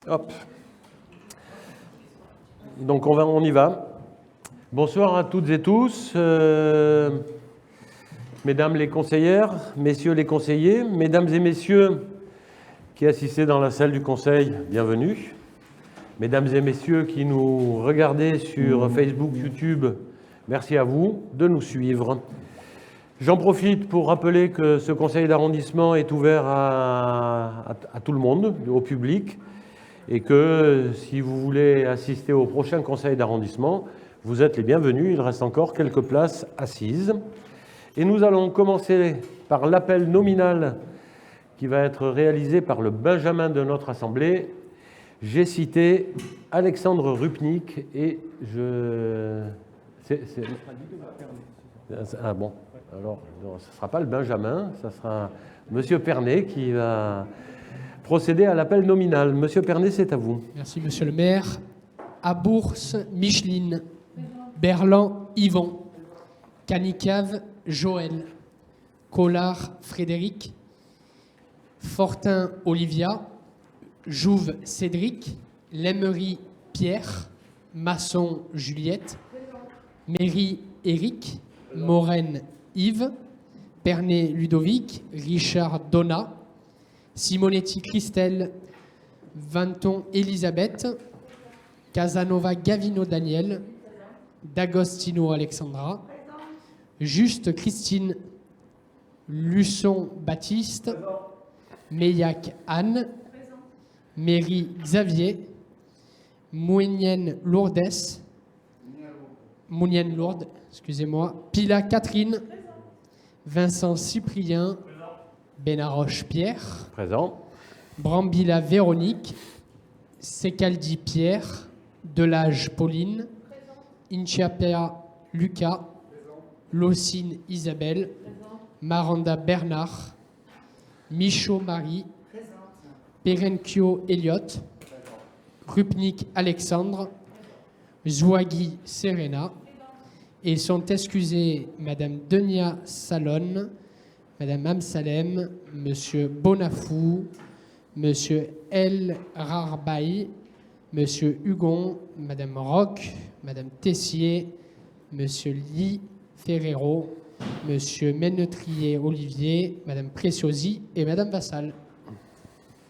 Hop. Donc on y va. Bonsoir à toutes et tous, mesdames les conseillères, messieurs les conseillers, mesdames et messieurs qui assistez dans la salle du conseil, bienvenue. Mesdames et messieurs qui nous regardez sur Facebook, YouTube, merci à vous de nous suivre. J'en profite pour rappeler que ce conseil d'arrondissement est ouvert à tout le monde, au public, et que si vous voulez assister au prochain conseil d'arrondissement, vous êtes les bienvenus, il reste encore quelques places assises. Et nous allons commencer par l'appel nominal qui va être réalisé par le Benjamin de notre Assemblée. J'ai cité Alexandre Rupnik et je... Ah bon, alors ce ne sera pas le Benjamin, ce sera Monsieur Pernet qui va procéder à l'appel nominal. Monsieur Pernet, c'est à vous. Merci, Monsieur le maire. Abours Micheline, Berland Yvon, Canicave Joël, Collard Frédéric, Fortin Olivia, Jouve Cédric, Lemery Pierre, Masson Juliette, Méry Éric, Moren Yves, Pernet Ludovic, Richard Donna, Simonetti Christelle, Vanton Elisabeth, Casanova Gavino Daniel, D'Agostino Alexandra, Juste Christine, Luçon Baptiste, Meillac Anne, Méry Xavier, Mounienne Lourdes, Pila Catherine, Vincent Cyprien, Benaroche Pierre, présent. Brambilla Véronique, Secaldi Pierre, Delage Pauline, Inchiapea Lucas, Locine Isabelle, Maranda Bernard, Michaud Marie, Perenchio Elliott, Rupnik Alexandre, Zouagui Serena, et sont excusés Madame Denia Salon, Madame Amsalem, Monsieur Bonafou, Monsieur El Rarbaï, Monsieur Hugon, Madame Roch, Madame Tessier, Monsieur Ly Ferrero, Monsieur Ménetrier Olivier, Madame Preciosi et Madame Vassal.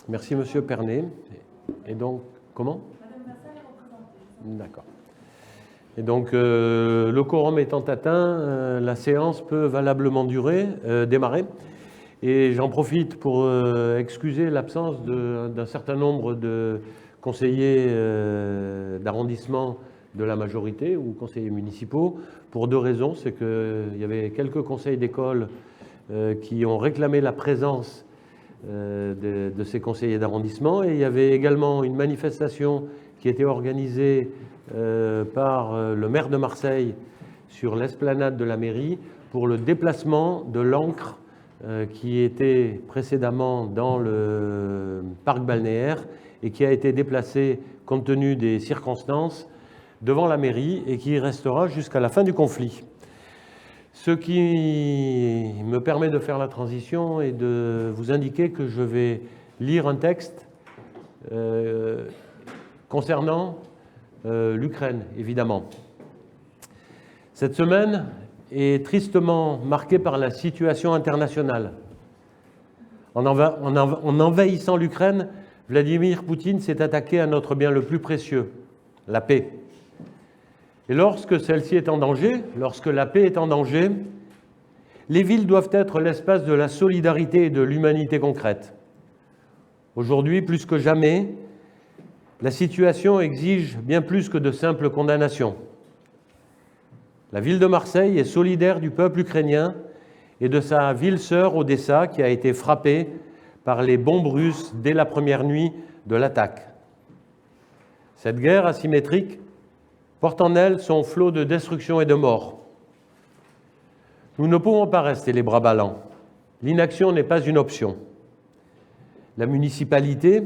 Merci Monsieur Pernet. Et donc, comment ? Madame Vassal est représentée. D'accord. Et donc, le quorum étant atteint, la séance peut valablement démarrer. Et j'en profite pour excuser l'absence d'un certain nombre de conseillers d'arrondissement de la majorité ou conseillers municipaux, pour deux raisons. C'est qu'il y avait quelques conseils d'école qui ont réclamé la présence de ces conseillers d'arrondissement, et il y avait également une manifestation qui était organisée par le maire de Marseille sur l'esplanade de la mairie pour le déplacement de l'ancre qui était précédemment dans le parc balnéaire et qui a été déplacée compte tenu des circonstances devant la mairie et qui restera jusqu'à la fin du conflit. Ce qui me permet de faire la transition et de vous indiquer que je vais lire un texte concernant l'Ukraine, évidemment. Cette semaine est tristement marquée par la situation internationale. En envahissant l'Ukraine, Vladimir Poutine s'est attaqué à notre bien le plus précieux, la paix. Et lorsque celle-ci est en danger, lorsque la paix est en danger, les villes doivent être l'espace de la solidarité et de l'humanité concrète. Aujourd'hui, plus que jamais, la situation exige bien plus que de simples condamnations. La ville de Marseille est solidaire du peuple ukrainien et de sa ville-sœur Odessa qui a été frappée par les bombes russes dès la première nuit de l'attaque. Cette guerre asymétrique porte en elle son flot de destruction et de mort. Nous ne pouvons pas rester les bras ballants. L'inaction n'est pas une option. La municipalité,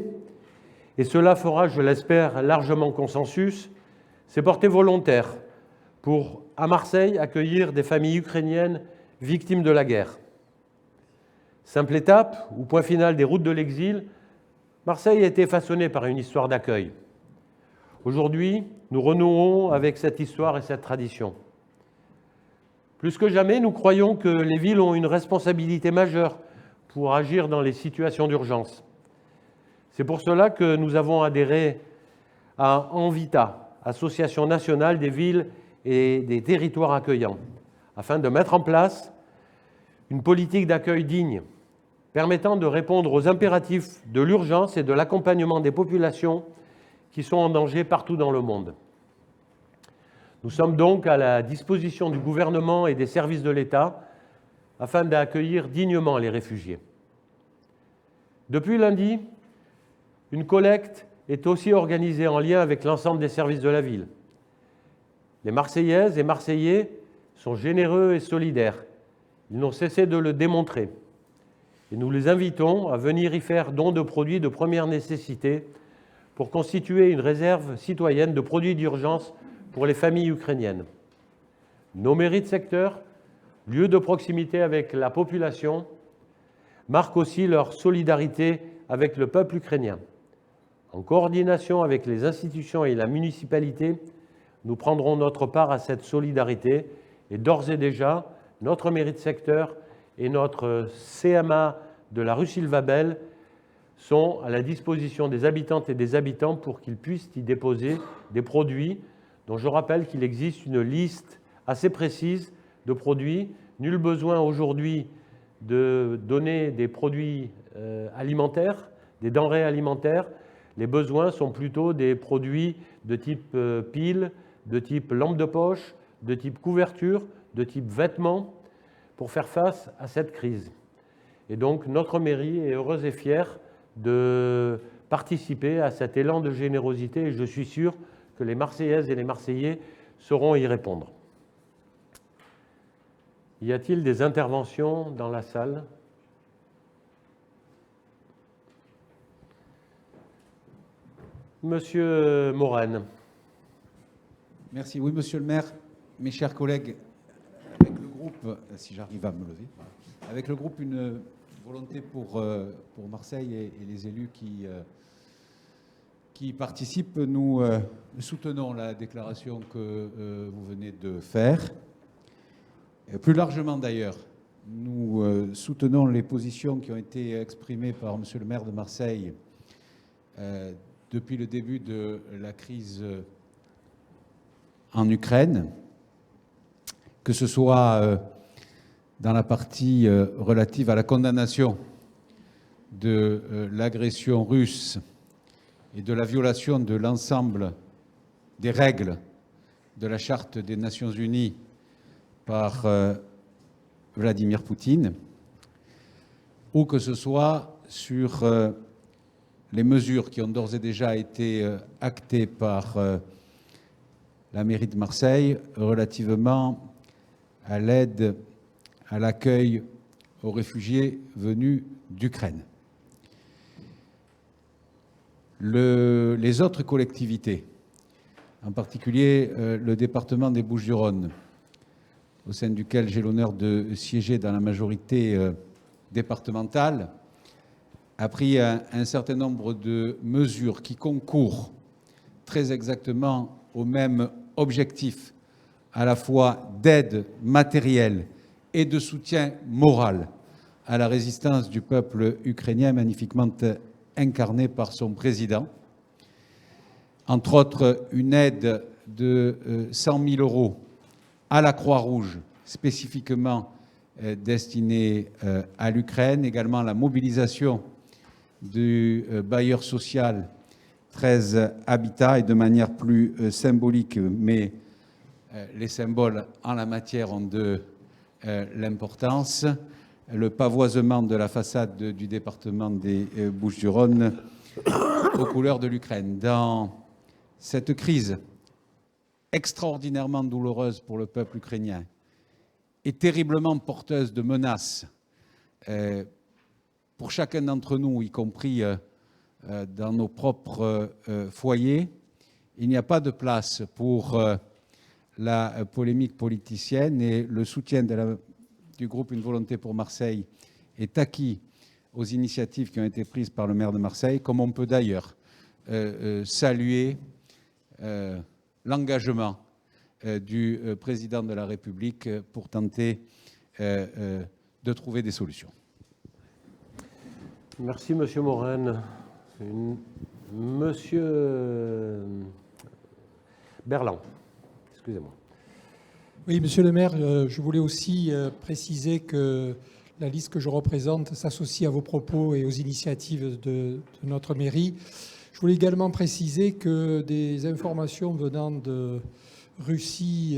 et cela fera, je l'espère, largement consensus, s'est portée volontaire pour, à Marseille, accueillir des familles ukrainiennes victimes de la guerre. Simple étape ou point final des routes de l'exil, Marseille a été façonnée par une histoire d'accueil. Aujourd'hui, nous renouons avec cette histoire et cette tradition. Plus que jamais, nous croyons que les villes ont une responsabilité majeure pour agir dans les situations d'urgence. C'est pour cela que nous avons adhéré à Envita, Association nationale des villes et des territoires accueillants, afin de mettre en place une politique d'accueil digne, permettant de répondre aux impératifs de l'urgence et de l'accompagnement des populations qui sont en danger partout dans le monde. Nous sommes donc à la disposition du gouvernement et des services de l'État afin d'accueillir dignement les réfugiés. Depuis lundi, une collecte est aussi organisée en lien avec l'ensemble des services de la ville. Les Marseillaises et Marseillais sont généreux et solidaires. Ils n'ont cessé de le démontrer. Et nous les invitons à venir y faire don de produits de première nécessité pour constituer une réserve citoyenne de produits d'urgence pour les familles ukrainiennes. Nos mairies de secteur, lieux de proximité avec la population, marquent aussi leur solidarité avec le peuple ukrainien. En coordination avec les institutions et la municipalité, nous prendrons notre part à cette solidarité et d'ores et déjà, notre mairie de secteur et notre CMA de la rue Sylvabel sont à la disposition des habitantes et des habitants pour qu'ils puissent y déposer des produits dont je rappelle qu'il existe une liste assez précise de produits. Nul besoin aujourd'hui de donner des produits alimentaires, des denrées alimentaires. Les besoins sont plutôt des produits de type pile, de type lampe de poche, de type couverture, de type vêtements, pour faire face à cette crise. Et donc notre mairie est heureuse et fière de participer à cet élan de générosité et je suis sûr que les Marseillaises et les Marseillais sauront y répondre. Y a-t-il des interventions dans la salle ? Monsieur Morane. Merci. Oui, monsieur le maire, mes chers collègues, avec le groupe, si j'arrive à me lever, avec le groupe Une volonté pour Marseille et les élus qui participent, nous soutenons la déclaration que vous venez de faire. Plus largement d'ailleurs, nous soutenons les positions qui ont été exprimées par monsieur le maire de Marseille depuis le début de la crise en Ukraine, que ce soit dans la partie relative à la condamnation de l'agression russe et de la violation de l'ensemble des règles de la Charte des Nations Unies par Vladimir Poutine, ou que ce soit sur les mesures qui ont d'ores et déjà été actées par la mairie de Marseille relativement à l'aide à l'accueil aux réfugiés venus d'Ukraine. Les autres collectivités, en particulier le département des Bouches-du-Rhône, au sein duquel j'ai l'honneur de siéger dans la majorité départementale, a pris un certain nombre de mesures qui concourent très exactement au même objectif, à la fois d'aide matérielle et de soutien moral à la résistance du peuple ukrainien, magnifiquement incarné par son président. Entre autres, une aide de 100 000 € à la Croix-Rouge, spécifiquement destinée à l'Ukraine. Également la mobilisation du bailleur social 13 Habitat et de manière plus symbolique, mais les symboles en la matière ont de l'importance, le pavoisement de la façade du département des Bouches-du-Rhône aux couleurs de l'Ukraine. Dans cette crise extraordinairement douloureuse pour le peuple ukrainien et terriblement porteuse de menaces pour chacun d'entre nous, y compris dans nos propres foyers, il n'y a pas de place pour la polémique politicienne et le soutien du groupe Une volonté pour Marseille est acquis aux initiatives qui ont été prises par le maire de Marseille, comme on peut d'ailleurs saluer l'engagement du président de la République pour tenter de trouver des solutions. Merci, Monsieur Morel. Monsieur Berland, excusez-moi. Oui, Monsieur le maire, je voulais aussi préciser que la liste que je représente s'associe à vos propos et aux initiatives de notre mairie. Je voulais également préciser que des informations venant de Russie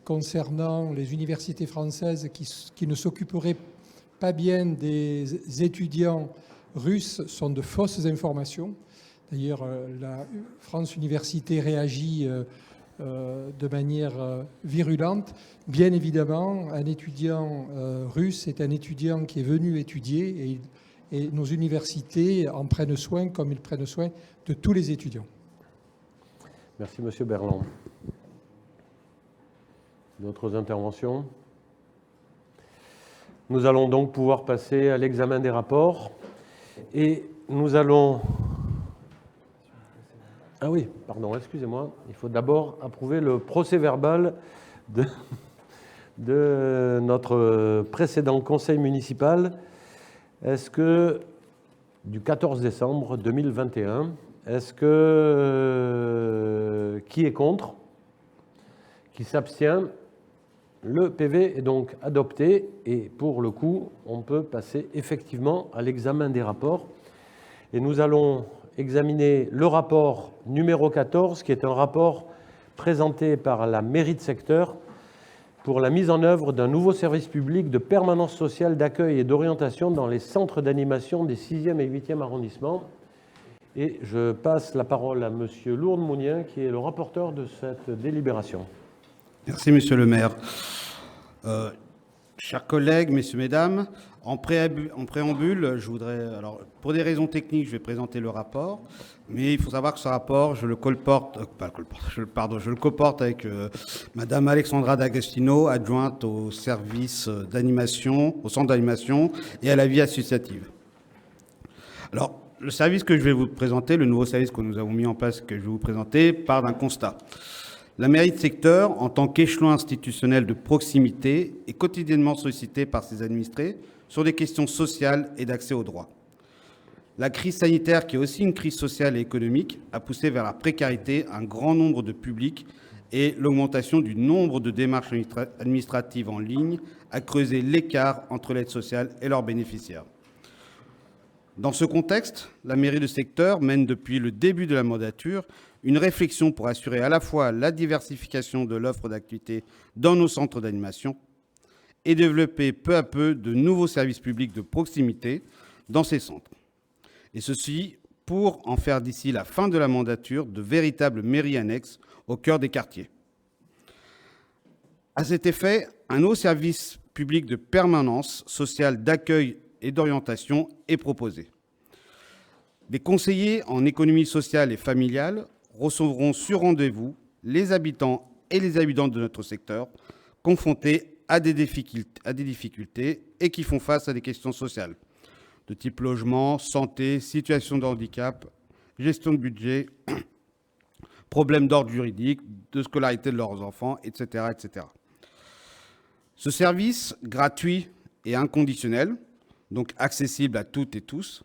concernant les universités françaises qui ne s'occuperaient pas bien des étudiants russes sont de fausses informations. D'ailleurs, la France Université réagit de manière virulente. Bien évidemment, un étudiant russe est un étudiant qui est venu étudier et nos universités en prennent soin comme ils prennent soin de tous les étudiants. Merci, Monsieur Berland. D'autres interventions? Nous allons donc pouvoir passer à l'examen des rapports. Et nous allons... Ah oui, pardon, excusez-moi. Il faut d'abord approuver le procès-verbal de notre précédent conseil municipal. Est-ce que, du 14 décembre 2021, est-ce que... Qui est contre? Qui s'abstient? Le PV est donc adopté et pour le coup, on peut passer effectivement à l'examen des rapports. Et nous allons examiner le rapport numéro 14, qui est un rapport présenté par la mairie de secteur pour la mise en œuvre d'un nouveau service public de permanence sociale, d'accueil et d'orientation dans les centres d'animation des 6e et 8e arrondissements. Et je passe la parole à Monsieur Lourdes-Mounien, qui est le rapporteur de cette délibération. Merci, Monsieur le maire. Chers collègues, messieurs, mesdames, en préambule, je voudrais, alors, pour des raisons techniques, je vais présenter le rapport, mais il faut savoir que ce rapport, je le coporte avec Madame Alexandra D'Agostino, adjointe au service d'animation, au centre d'animation et à la vie associative. Alors, le service que je vais vous présenter, le nouveau service que nous avons mis en place, que je vais vous présenter, part d'un constat. La mairie de secteur, en tant qu'échelon institutionnel de proximité, est quotidiennement sollicitée par ses administrés sur des questions sociales et d'accès aux droits. La crise sanitaire, qui est aussi une crise sociale et économique, a poussé vers la précarité un grand nombre de publics et l'augmentation du nombre de démarches administratives en ligne a creusé l'écart entre l'aide sociale et leurs bénéficiaires. Dans ce contexte, la mairie de secteur mène depuis le début de la mandature une réflexion pour assurer à la fois la diversification de l'offre d'activités dans nos centres d'animation et développer peu à peu de nouveaux services publics de proximité dans ces centres. Et ceci pour en faire d'ici la fin de la mandature de véritables mairies annexes au cœur des quartiers. À cet effet, un nouveau service public de permanence sociale d'accueil et d'orientation est proposé. Des conseillers en économie sociale et familiale recevront sur rendez-vous les habitants et les habitantes de notre secteur confrontés à des difficultés et qui font face à des questions sociales de type logement, santé, situation de handicap, gestion de budget, problèmes d'ordre juridique, de scolarité de leurs enfants, etc., etc. Ce service gratuit et inconditionnel, donc accessible à toutes et tous,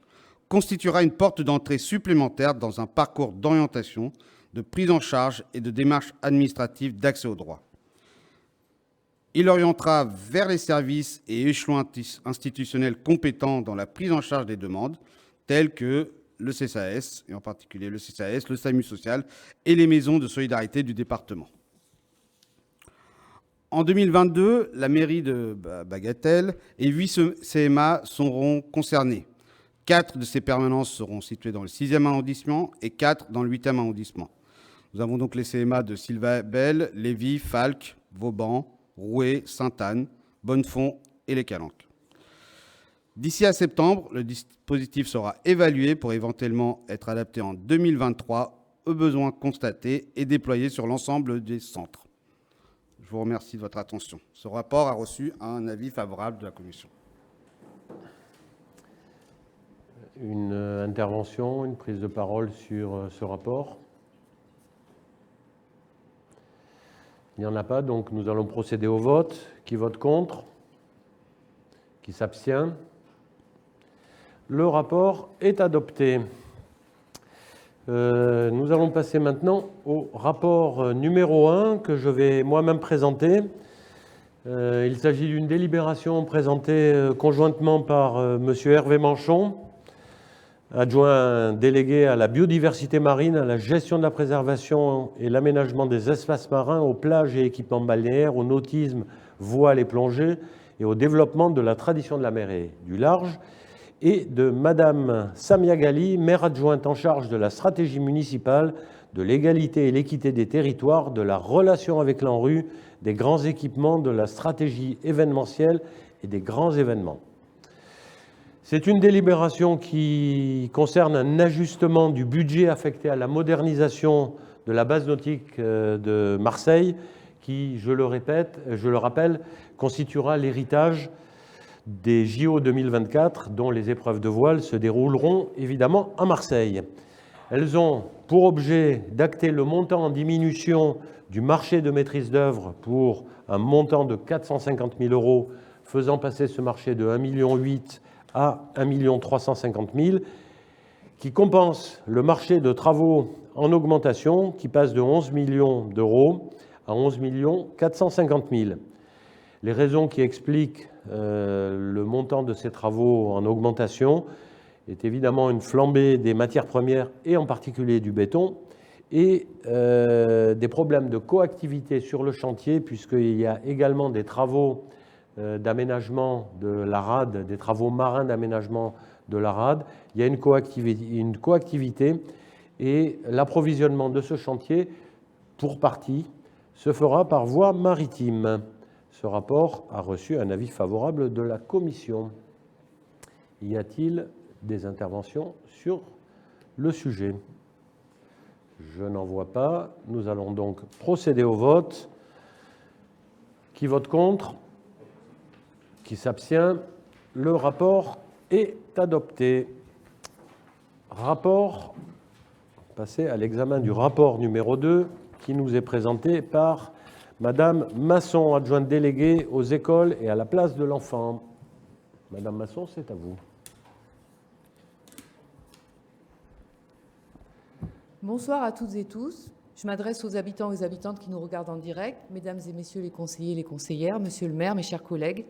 constituera une porte d'entrée supplémentaire dans un parcours d'orientation, de prise en charge et de démarche administrative d'accès aux droits. Il orientera vers les services et échelons institutionnels compétents dans la prise en charge des demandes, tels que le CCAS, et en particulier le CCAS, le SAMU social et les maisons de solidarité du département. En 2022, la mairie de Bagatelle et 8 CMA seront concernés. 4 de ces permanences seront situées dans le 6e arrondissement et 4 dans le 8e arrondissement. Nous avons donc les CMA de Sylva-Belle, Lévis, Falques, Vauban, Rouet, Sainte-Anne, Bonnefond et les Calanques. D'ici à septembre, le dispositif sera évalué pour éventuellement être adapté en 2023 aux besoins constatés et déployé sur l'ensemble des centres. Je vous remercie de votre attention. Ce rapport a reçu un avis favorable de la Commission. une intervention, une prise de parole sur ce rapport? Il n'y en a pas, donc nous allons procéder au vote. Qui vote contre? Qui s'abstient? Le rapport est adopté. Nous allons passer maintenant au rapport numéro 1 que je vais moi-même présenter. Il s'agit d'une délibération présentée conjointement par M. Hervé Manchon, adjoint délégué à la biodiversité marine, à la gestion de la préservation et l'aménagement des espaces marins, aux plages et équipements balnéaires, au nautisme, voile et plongée, et au développement de la tradition de la mer et du large, et de Madame Samia Ghali, maire adjointe en charge de la stratégie municipale, de l'égalité et l'équité des territoires, de la relation avec l'ANRU, des grands équipements, de la stratégie événementielle et des grands événements. C'est une délibération qui concerne un ajustement du budget affecté à la modernisation de la base nautique de Marseille, qui, je le rappelle, constituera l'héritage des JO 2024, dont les épreuves de voile se dérouleront évidemment à Marseille. Elles ont pour objet d'acter le montant en diminution du marché de maîtrise d'œuvre pour un montant de 450 000 €, faisant passer ce marché de 1,8 million à 1,350 000 €, qui compense le marché de travaux en augmentation, qui passe de 11 millions d'euros à 11 450 000 €. Les raisons qui expliquent le montant de ces travaux en augmentation est évidemment une flambée des matières premières et en particulier du béton, et des problèmes de coactivité sur le chantier, puisqu'il y a également des travaux d'aménagement de la rade, des travaux marins d'aménagement de la rade. Il y a une coactivité et l'approvisionnement de ce chantier, pour partie, se fera par voie maritime. Ce rapport a reçu un avis favorable de la Commission. Y a-t-il des interventions sur le sujet? Je n'en vois pas. Nous allons donc procéder au vote. Qui vote contre? Qui s'abstient? Le rapport est adopté. Passer à l'examen du rapport numéro 2 qui nous est présenté par Madame Masson, adjointe déléguée aux écoles et à la place de l'enfant. Madame Masson, c'est à vous. Bonsoir à toutes et tous. Je m'adresse aux habitants et aux habitantes qui nous regardent en direct, mesdames et messieurs les conseillers et les conseillères, monsieur le maire, mes chers collègues.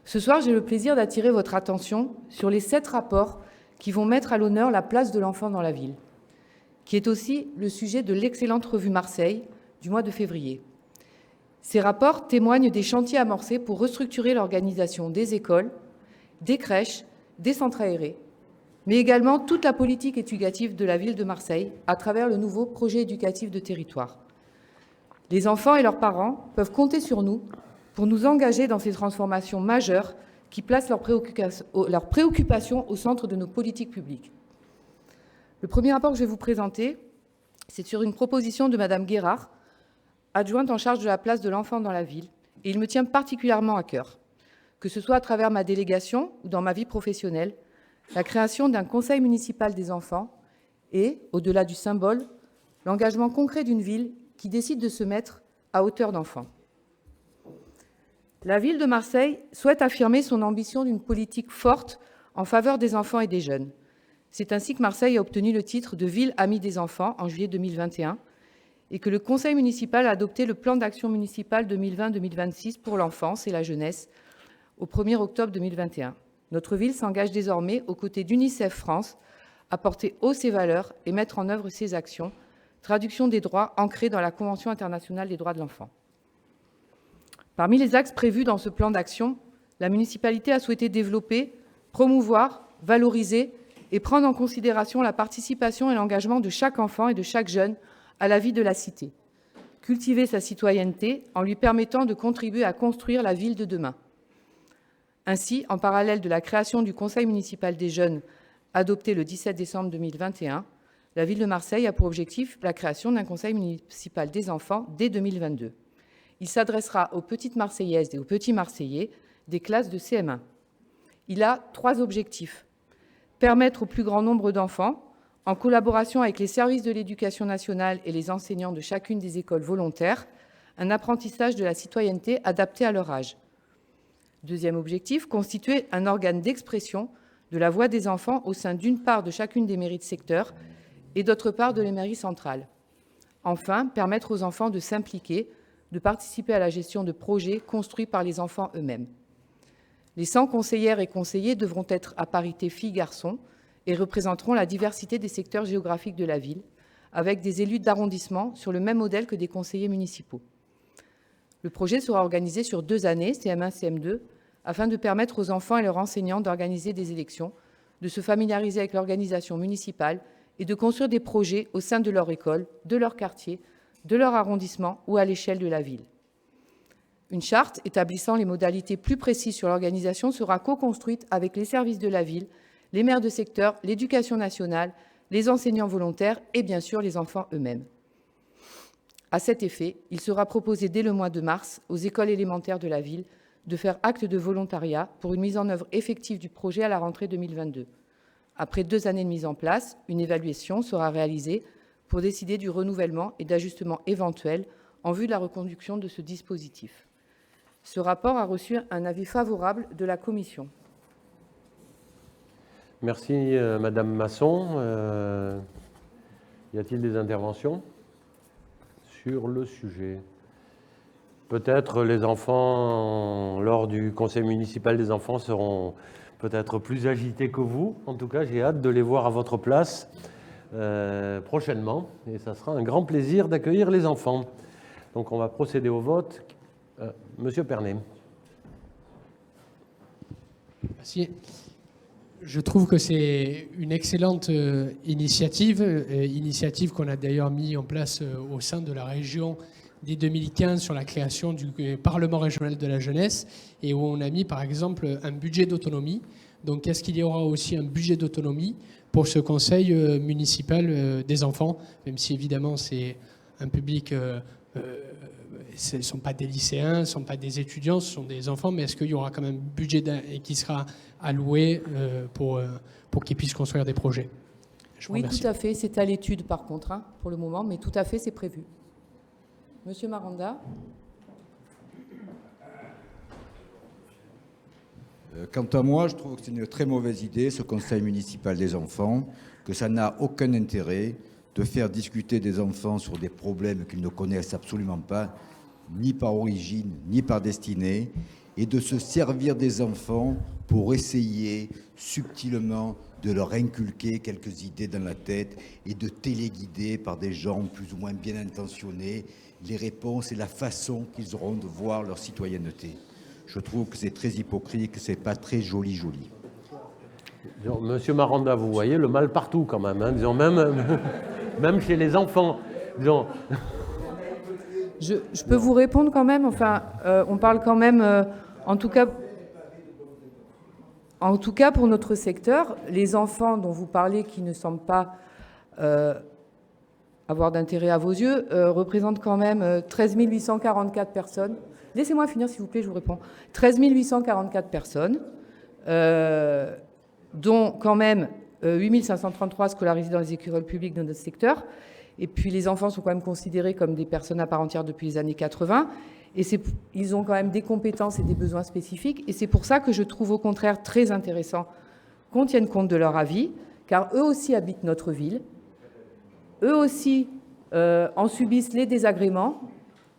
Ce soir, j'ai le plaisir d'attirer votre attention sur les 7 rapports qui vont mettre à l'honneur la place de l'enfant dans la ville, qui est aussi le sujet de l'excellente revue Marseille du mois de février. Ces rapports témoignent des chantiers amorcés pour restructurer l'organisation des écoles, des crèches, des centres aérés, mais également toute la politique éducative de la ville de Marseille à travers le nouveau projet éducatif de territoire. Les enfants et leurs parents peuvent compter sur nous pour nous engager dans ces transformations majeures qui placent leurs préoccupations au centre de nos politiques publiques. Le premier rapport que je vais vous présenter, c'est sur une proposition de Madame Guérard, adjointe en charge de la place de l'enfant dans la ville, et il me tient particulièrement à cœur, que ce soit à travers ma délégation ou dans ma vie professionnelle, la création d'un conseil municipal des enfants et, au-delà du symbole, l'engagement concret d'une ville qui décide de se mettre à hauteur d'enfant. La ville de Marseille souhaite affirmer son ambition d'une politique forte en faveur des enfants et des jeunes. C'est ainsi que Marseille a obtenu le titre de ville amie des enfants en juillet 2021 et que le conseil municipal a adopté le plan d'action municipal 2020-2026 pour l'enfance et la jeunesse au 1er octobre 2021. Notre ville s'engage désormais aux côtés d'UNICEF France à porter haut ses valeurs et mettre en œuvre ses actions, traduction des droits ancrés dans la Convention internationale des droits de l'enfant. Parmi les axes prévus dans ce plan d'action, la municipalité a souhaité développer, promouvoir, valoriser et prendre en considération la participation et l'engagement de chaque enfant et de chaque jeune à la vie de la cité. Cultiver sa citoyenneté en lui permettant de contribuer à construire la ville de demain. Ainsi, en parallèle de la création du Conseil municipal des jeunes, adopté le 17 décembre 2021, la ville de Marseille a pour objectif la création d'un Conseil municipal des enfants dès 2022. Il s'adressera aux petites Marseillaises et aux petits Marseillais des classes de CM1. Il a 3 objectifs. permettre au plus grand nombre d'enfants, en collaboration avec les services de l'éducation nationale et les enseignants de chacune des écoles volontaires, un apprentissage de la citoyenneté adapté à leur âge. Deuxième objectif, constituer un organe d'expression de la voix des enfants au sein d'une part de chacune des mairies de secteur et d'autre part de les mairies centrales. Enfin, permettre aux enfants de s'impliquer, de participer à la gestion de projets construits par les enfants eux-mêmes. Les 100 conseillères et conseillers devront être à parité filles-garçons et représenteront la diversité des secteurs géographiques de la ville, avec des élus d'arrondissement sur le même modèle que des conseillers municipaux. Le projet sera organisé sur 2 années, CM1, CM2, afin de permettre aux enfants et leurs enseignants d'organiser des élections, de se familiariser avec l'organisation municipale et de construire des projets au sein de leur école, de leur quartier, de leur arrondissement ou à l'échelle de la ville. Une charte établissant les modalités plus précises sur l'organisation sera co-construite avec les services de la ville, les maires de secteur, l'éducation nationale, les enseignants volontaires et bien sûr les enfants eux-mêmes. À cet effet, il sera proposé dès le mois de mars aux écoles élémentaires de la ville de faire acte de volontariat pour une mise en œuvre effective du projet à la rentrée 2022. Après 2 années de mise en place, une évaluation sera réalisée pour décider du renouvellement et d'ajustements éventuels en vue de la reconduction de ce dispositif. Ce rapport a reçu un avis favorable de la Commission. Merci, Madame Masson. Y a-t-il des interventions sur le sujet? Peut-être les enfants, lors du conseil municipal des enfants, seront peut-être plus agités que vous. En tout cas, j'ai hâte de les voir à votre place prochainement. Et ça sera un grand plaisir d'accueillir les enfants. Donc, on va procéder au vote. Monsieur Pernet. Merci. Je trouve que c'est une excellente initiative qu'on a d'ailleurs mis en place au sein de la région dès 2015 sur la création du Parlement régional de la jeunesse et où on a mis par exemple un budget d'autonomie. Donc est-ce qu'il y aura aussi un budget d'autonomie pour ce conseil municipal des enfants, même si évidemment c'est un public, ce ne sont pas des lycéens, ce ne sont pas des étudiants, ce sont des enfants, mais est-ce qu'il y aura quand même un budget qui sera alloué pour qu'ils puissent construire des projets? Oui, tout à fait. C'est à l'étude par contre, pour le moment, mais tout à fait, c'est prévu. Monsieur Maranda. Quant à moi, je trouve que c'est une très mauvaise idée, ce conseil municipal des enfants, que ça n'a aucun intérêt de faire discuter des enfants sur des problèmes qu'ils ne connaissent absolument pas, ni par origine, ni par destinée, et de se servir des enfants pour essayer subtilement de leur inculquer quelques idées dans la tête et de téléguider par des gens plus ou moins bien intentionnés les réponses et la façon qu'ils auront de voir leur citoyenneté. Je trouve que c'est très hypocrite, que c'est pas très joli. Monsieur Maranda, vous voyez le mal partout quand même, disons, même chez les enfants. Disons. Je peux vous répondre quand même, enfin, on parle quand même, en tout cas pour notre secteur, les enfants dont vous parlez qui ne semblent pas avoir d'intérêt à vos yeux, représentent quand même 13 844 personnes. Laissez-moi finir, s'il vous plaît, je vous réponds. 13 844 personnes, dont quand même 8 533 scolarisés dans les écoles publiques de notre secteur. Et puis les enfants sont quand même considérés comme des personnes à part entière depuis les années 80. Et ils ont quand même des compétences et des besoins spécifiques. Et c'est pour ça que je trouve au contraire très intéressant qu'on tienne compte de leur avis, car eux aussi habitent notre ville. Eux aussi en subissent les désagréments,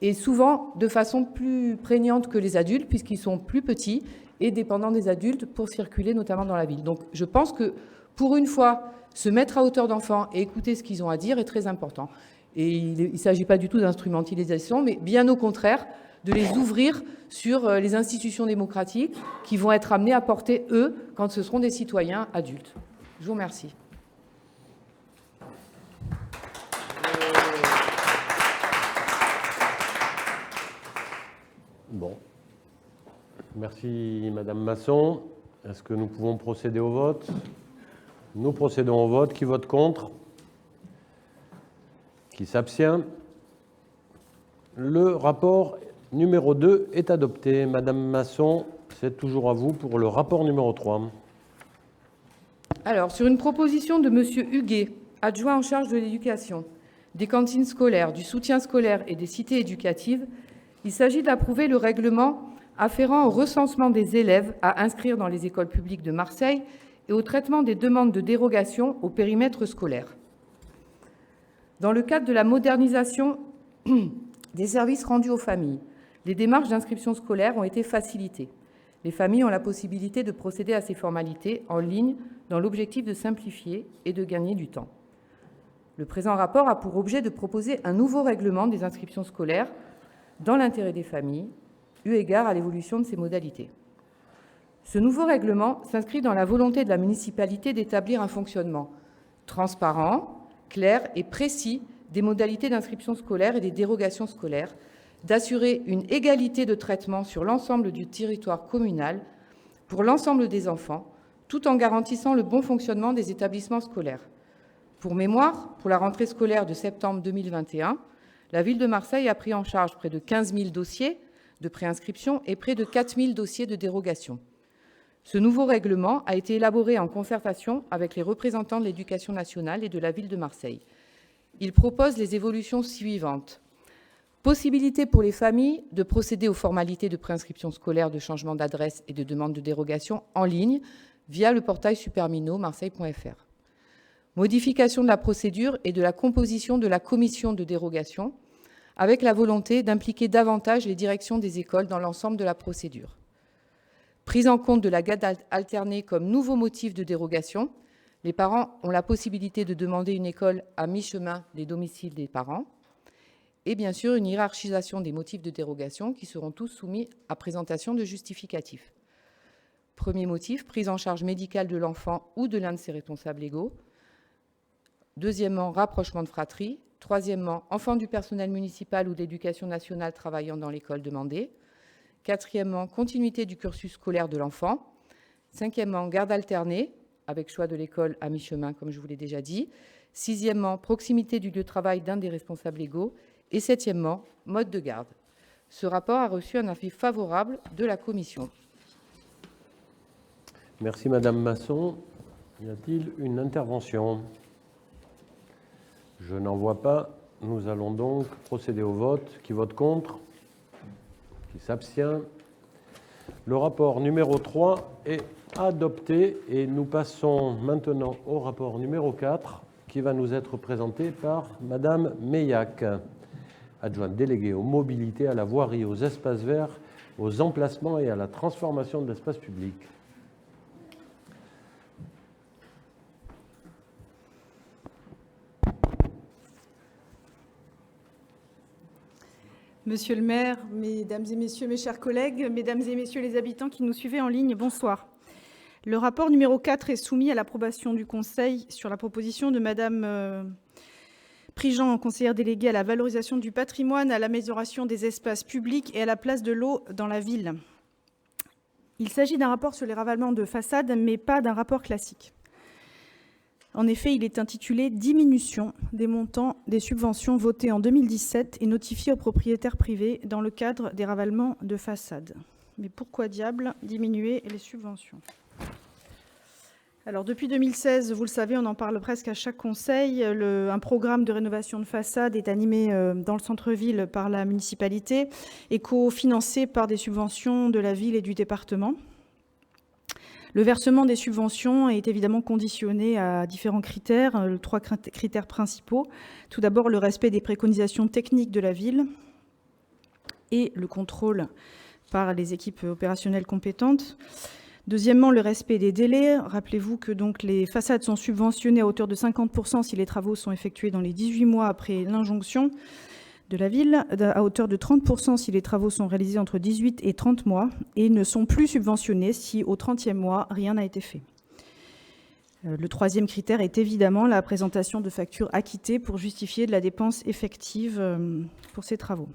et souvent de façon plus prégnante que les adultes, puisqu'ils sont plus petits et dépendants des adultes pour circuler, notamment dans la ville. Donc je pense que, pour une fois, se mettre à hauteur d'enfants et écouter ce qu'ils ont à dire est très important. Et il ne s'agit pas du tout d'instrumentalisation, mais bien au contraire, de les ouvrir sur les institutions démocratiques qui vont être amenées à porter, eux, quand ce seront des citoyens adultes. Je vous remercie. Bon. Merci, Madame Masson. Est-ce que nous pouvons procéder au vote? Nous procédons au vote. Qui vote contre? Qui s'abstient? Le rapport numéro 2 est adopté. Madame Masson, c'est toujours à vous pour le rapport numéro 3. Alors, sur une proposition de M. Huguet, adjoint en charge de l'éducation, des cantines scolaires, du soutien scolaire et des cités éducatives, il s'agit d'approuver le règlement afférent au recensement des élèves à inscrire dans les écoles publiques de Marseille et au traitement des demandes de dérogation au périmètre scolaire. Dans le cadre de la modernisation des services rendus aux familles, les démarches d'inscription scolaire ont été facilitées. Les familles ont la possibilité de procéder à ces formalités en ligne dans l'objectif de simplifier et de gagner du temps. Le présent rapport a pour objet de proposer un nouveau règlement des inscriptions scolaires dans l'intérêt des familles, eu égard à l'évolution de ces modalités. Ce nouveau règlement s'inscrit dans la volonté de la municipalité d'établir un fonctionnement transparent, clair et précis des modalités d'inscription scolaire et des dérogations scolaires, d'assurer une égalité de traitement sur l'ensemble du territoire communal pour l'ensemble des enfants, tout en garantissant le bon fonctionnement des établissements scolaires. Pour mémoire, pour la rentrée scolaire de septembre 2021, la ville de Marseille a pris en charge près de 15 000 dossiers de préinscription et près de 4 000 dossiers de dérogation. Ce nouveau règlement a été élaboré en concertation avec les représentants de l'Éducation nationale et de la ville de Marseille. Il propose les évolutions suivantes. Possibilité pour les familles de procéder aux formalités de préinscription scolaire, de changement d'adresse et de demande de dérogation en ligne via le portail Supermino marseille.fr. Modification de la procédure et de la composition de la commission de dérogation, avec la volonté d'impliquer davantage les directions des écoles dans l'ensemble de la procédure. Prise en compte de la garde alternée comme nouveau motif de dérogation, les parents ont la possibilité de demander une école à mi-chemin des domiciles des parents, et bien sûr une hiérarchisation des motifs de dérogation qui seront tous soumis à présentation de justificatifs. Premier motif, prise en charge médicale de l'enfant ou de l'un de ses responsables légaux. Deuxièmement, rapprochement de fratrie. Troisièmement, enfant du personnel municipal ou de l'éducation nationale travaillant dans l'école demandée. Quatrièmement, continuité du cursus scolaire de l'enfant. Cinquièmement, garde alternée, avec choix de l'école à mi-chemin, comme je vous l'ai déjà dit. Sixièmement, proximité du lieu de travail d'un des responsables légaux. Et septièmement, mode de garde. Ce rapport a reçu un avis favorable de la Commission. Merci Madame Masson. Y a-t-il une intervention? Je n'en vois pas. Nous allons donc procéder au vote. Qui vote contre? Qui s'abstient? Le rapport numéro 3 est adopté et nous passons maintenant au rapport numéro 4 qui va nous être présenté par Madame Meillac, adjointe déléguée aux mobilités, à la voirie, aux espaces verts, aux emplacements et à la transformation de l'espace public. Monsieur le maire, mesdames et messieurs, mes chers collègues, mesdames et messieurs les habitants qui nous suivez en ligne, bonsoir. Le rapport numéro 4 est soumis à l'approbation du Conseil sur la proposition de Madame Prigent, conseillère déléguée à la valorisation du patrimoine, à l'amélioration des espaces publics et à la place de l'eau dans la ville. Il s'agit d'un rapport sur les ravalements de façade, mais pas d'un rapport classique. En effet, il est intitulé « Diminution des montants des subventions votées en 2017 et notifiées aux propriétaires privés dans le cadre des ravalements de façade ». Mais pourquoi diable diminuer les subventions ? Alors, depuis 2016, vous le savez, on en parle presque à chaque conseil. Un programme de rénovation de façade est animé dans le centre-ville par la municipalité et cofinancé par des subventions de la ville et du département. Le versement des subventions est évidemment conditionné à différents critères, 3 critères principaux. Tout d'abord, le respect des préconisations techniques de la ville et le contrôle par les équipes opérationnelles compétentes. Deuxièmement, le respect des délais. Rappelez-vous que donc les façades sont subventionnées à hauteur de 50% si les travaux sont effectués dans les 18 mois après l'injonction de la ville, à hauteur de 30% si les travaux sont réalisés entre 18 et 30 mois, et ne sont plus subventionnés si au 30e mois, rien n'a été fait. Le troisième critère est évidemment la présentation de factures acquittées pour justifier de la dépense effective pour ces travaux.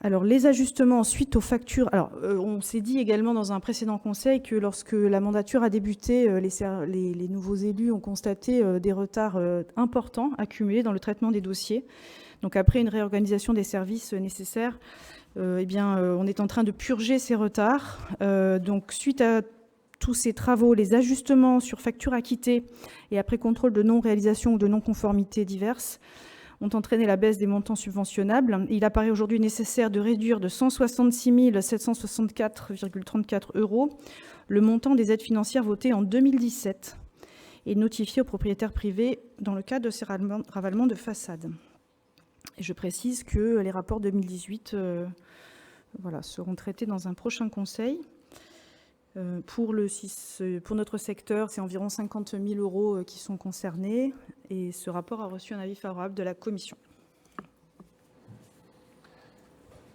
Alors, les ajustements suite aux factures... Alors, on s'est dit également dans un précédent conseil que lorsque la mandature a débuté, les nouveaux élus ont constaté des retards importants accumulés dans le traitement des dossiers. Donc, après une réorganisation des services nécessaires, on est en train de purger ces retards. Donc, suite à Tous ces travaux, les ajustements sur facture acquittée et après contrôle de non-réalisation ou de non-conformité diverses, ont entraîné la baisse des montants subventionnables. Il apparaît aujourd'hui nécessaire de réduire de 166 764,34 € le montant des aides financières votées en 2017 et notifiées aux propriétaires privés dans le cadre de ces ravalements de façade. Et je précise que les rapports 2018 seront traités dans un prochain conseil. Pour notre secteur, c'est environ 50 000 € qui sont concernés et ce rapport a reçu un avis favorable de la Commission.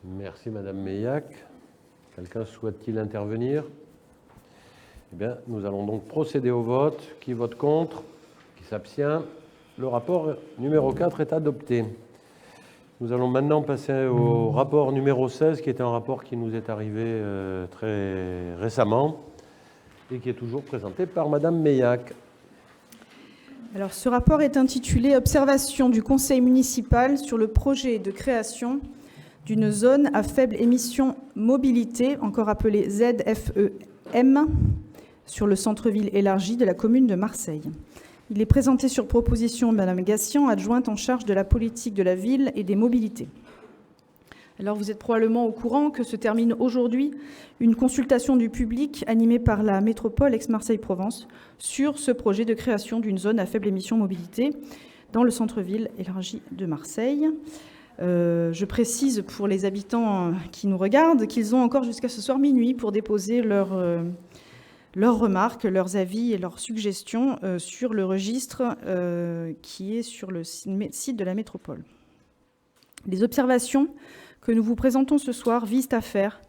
Merci Madame Meillac. Quelqu'un souhaite-t-il intervenir? Eh bien, nous allons donc procéder au vote. Qui vote contre? Qui s'abstient? Le rapport numéro 4 est adopté. Nous allons maintenant passer au rapport numéro 16, qui est un rapport qui nous est arrivé très récemment et qui est toujours présenté par Madame Meillac. Alors, ce rapport est intitulé « Observation du Conseil municipal sur le projet de création d'une zone à faible émission mobilité, encore appelée ZFEM, sur le centre-ville élargi de la commune de Marseille ». Il est présenté sur proposition de Mme Gassian, adjointe en charge de la politique de la ville et des mobilités. Alors vous êtes probablement au courant que se termine aujourd'hui une consultation du public animée par la métropole Aix-Marseille-Provence sur ce projet de création d'une zone à faible émission mobilité dans le centre-ville élargi de Marseille. Je précise pour les habitants qui nous regardent qu'ils ont encore jusqu'à ce soir minuit pour déposer leurs remarques, leurs avis et leurs suggestions sur le registre qui est sur le site de la métropole. Les observations que nous vous présentons ce soir visent à faire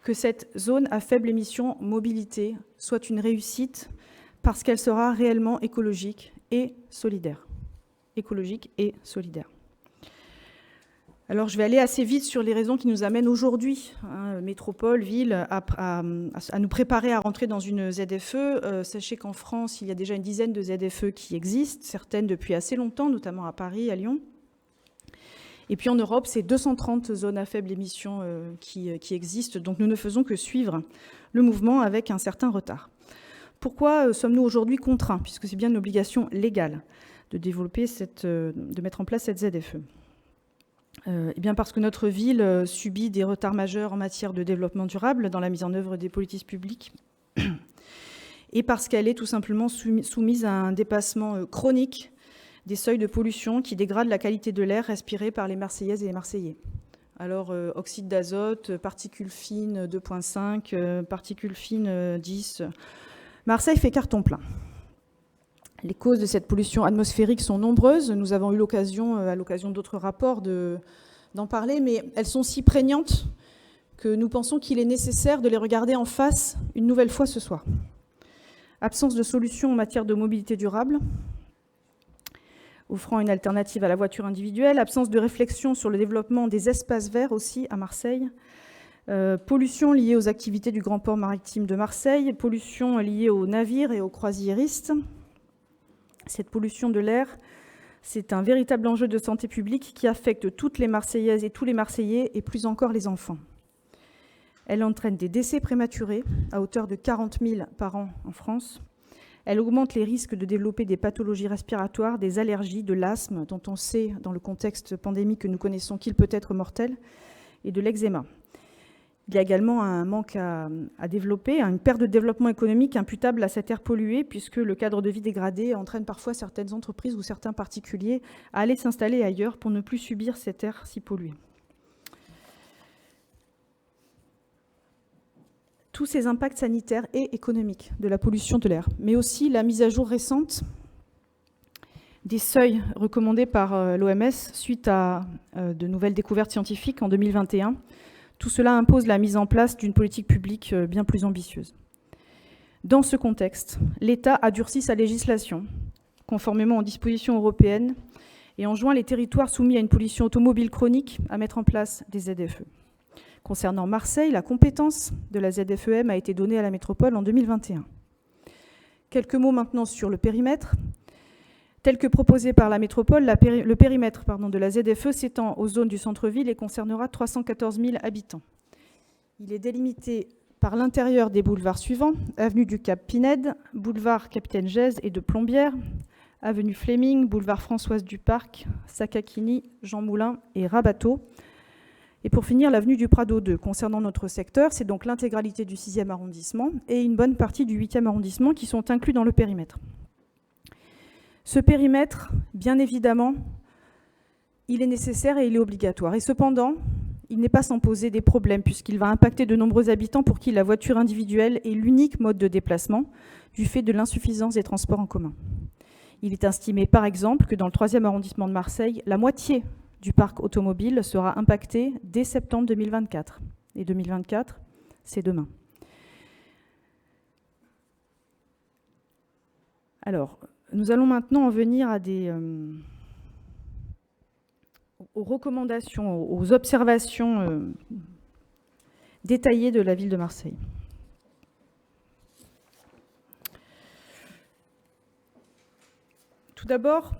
que cette zone à faible émission mobilité soit une réussite parce qu'elle sera réellement écologique et solidaire. Écologique et solidaire. Alors, je vais aller assez vite sur les raisons qui nous amènent aujourd'hui, métropole, ville, à nous préparer à rentrer dans une ZFE. Sachez qu'en France, il y a déjà une dizaine de ZFE qui existent, certaines depuis assez longtemps, notamment à Paris, à Lyon. Et puis en Europe, c'est 230 zones à faible émission qui existent. Donc, nous ne faisons que suivre le mouvement avec un certain retard. Pourquoi sommes-nous aujourd'hui contraints, puisque c'est bien une obligation légale de développer de mettre en place cette ZFE? Eh bien parce que notre ville subit des retards majeurs en matière de développement durable dans la mise en œuvre des politiques publiques et parce qu'elle est tout simplement soumise à un dépassement chronique des seuils de pollution qui dégradent la qualité de l'air respiré par les Marseillaises et les Marseillais. Alors, oxyde d'azote, particules fines 2,5, particules fines 10. Marseille fait carton plein. Les causes de cette pollution atmosphérique sont nombreuses. Nous avons eu l'occasion, à l'occasion d'autres rapports, d'en parler, mais elles sont si prégnantes que nous pensons qu'il est nécessaire de les regarder en face une nouvelle fois ce soir. Absence de solution en matière de mobilité durable, offrant une alternative à la voiture individuelle, absence de réflexion sur le développement des espaces verts aussi à Marseille, pollution liée aux activités du grand port maritime de Marseille, pollution liée aux navires et aux croisiéristes. Cette pollution de l'air, c'est un véritable enjeu de santé publique qui affecte toutes les Marseillaises et tous les Marseillais, et plus encore les enfants. Elle entraîne des décès prématurés, à hauteur de 40 000 par an en France. Elle augmente les risques de développer des pathologies respiratoires, des allergies, de l'asthme, dont on sait, dans le contexte pandémique que nous connaissons, qu'il peut être mortel, et de l'eczéma. Il y a également un manque à développer, une perte de développement économique imputable à cet air pollué, puisque le cadre de vie dégradé entraîne parfois certaines entreprises ou certains particuliers à aller s'installer ailleurs pour ne plus subir cet air si pollué. Tous ces impacts sanitaires et économiques de la pollution de l'air, mais aussi la mise à jour récente des seuils recommandés par l'OMS suite à de nouvelles découvertes scientifiques en 2021, tout cela impose la mise en place d'une politique publique bien plus ambitieuse. Dans ce contexte, l'État a durci sa législation, conformément aux dispositions européennes, et enjoint les territoires soumis à une pollution automobile chronique à mettre en place des ZFE. Concernant Marseille, la compétence de la ZFEM a été donnée à la métropole en 2021. Quelques mots maintenant sur le périmètre. Tel que proposé par la métropole, le périmètre de la ZFE s'étend aux zones du centre-ville et concernera 314 000 habitants. Il est délimité par l'intérieur des boulevards suivants: avenue du Cap Pinède, boulevard Capitaine Gèze et de Plombières, avenue Fleming, boulevard Françoise Duparc, Sakakini, Jean Moulin et Rabateau. Et pour finir, l'avenue du Prado 2. Concernant notre secteur, c'est donc l'intégralité du 6e arrondissement et une bonne partie du 8e arrondissement qui sont inclus dans le périmètre. Ce périmètre, bien évidemment, il est nécessaire et il est obligatoire. Et cependant, il n'est pas sans poser des problèmes puisqu'il va impacter de nombreux habitants pour qui la voiture individuelle est l'unique mode de déplacement du fait de l'insuffisance des transports en commun. Il est estimé par exemple que dans le 3e arrondissement de Marseille, la moitié du parc automobile sera impacté dès septembre 2024. Et 2024, c'est demain. Alors, nous allons maintenant en venir à aux recommandations, aux observations détaillées de la ville de Marseille. Tout d'abord,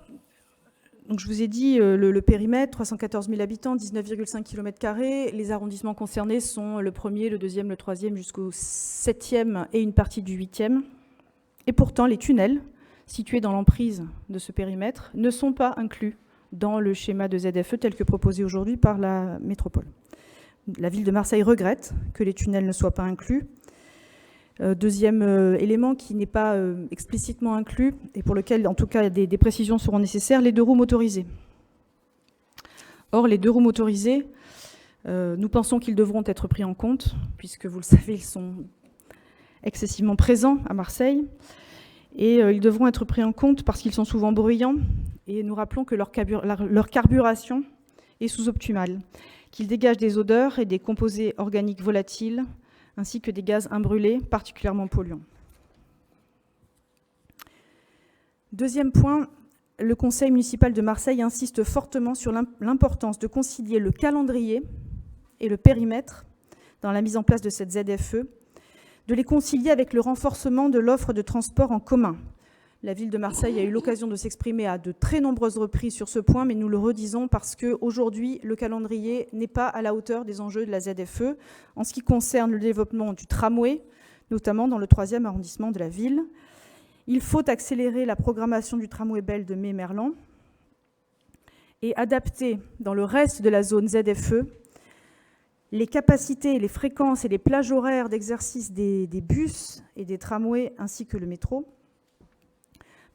donc je vous ai dit le périmètre, 314 000 habitants, 19,5 km². Les arrondissements concernés sont le 1er, le 2e, le 3e jusqu'au 7e et une partie du 8e. Et pourtant, les tunnels situés dans l'emprise de ce périmètre ne sont pas inclus dans le schéma de ZFE tel que proposé aujourd'hui par la métropole. La ville de Marseille regrette que les tunnels ne soient pas inclus. Deuxième élément qui n'est pas explicitement inclus et pour lequel, en tout cas, des précisions seront nécessaires, les 2 roues motorisées. Or, les 2 roues motorisées, nous pensons qu'ils devront être pris en compte, puisque, vous le savez, ils sont excessivement présents à Marseille. Et ils devront être pris en compte parce qu'ils sont souvent bruyants. Et nous rappelons que leur carburation est sous-optimale, qu'ils dégagent des odeurs et des composés organiques volatiles, ainsi que des gaz imbrûlés particulièrement polluants. Deuxième point, le Conseil municipal de Marseille insiste fortement sur l'importance de concilier le calendrier et le périmètre dans la mise en place de cette ZFE, de les concilier avec le renforcement de l'offre de transport en commun. La ville de Marseille a eu l'occasion de s'exprimer à de très nombreuses reprises sur ce point, mais nous le redisons parce qu'aujourd'hui, le calendrier n'est pas à la hauteur des enjeux de la ZFE en ce qui concerne le développement du tramway, notamment dans le 3e arrondissement de la ville. Il faut accélérer la programmation du tramway Belle de Mai-Merlan et adapter dans le reste de la zone ZFE les capacités, les fréquences et les plages horaires d'exercice des bus et des tramways ainsi que le métro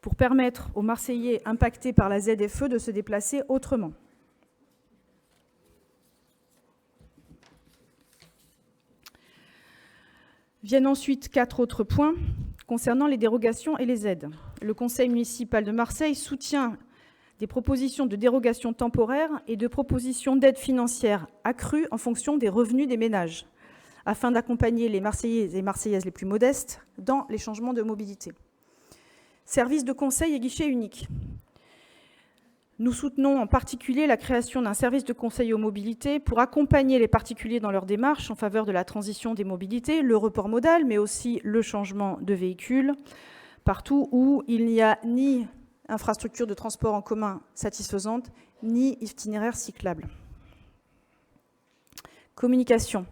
pour permettre aux Marseillais impactés par la ZFE de se déplacer autrement. Viennent ensuite 4 autres points concernant les dérogations et les aides. Le Conseil municipal de Marseille soutient des propositions de dérogation temporaire et de propositions d'aide financière accrues en fonction des revenus des ménages, afin d'accompagner les Marseillais et Marseillaises les plus modestes dans les changements de mobilité. Service de conseil et guichet unique. Nous soutenons en particulier la création d'un service de conseil aux mobilités pour accompagner les particuliers dans leur démarche en faveur de la transition des mobilités, le report modal, mais aussi le changement de véhicule, partout où il n'y a ni infrastructure de transport en commun satisfaisante, ni itinéraire cyclable. Communication.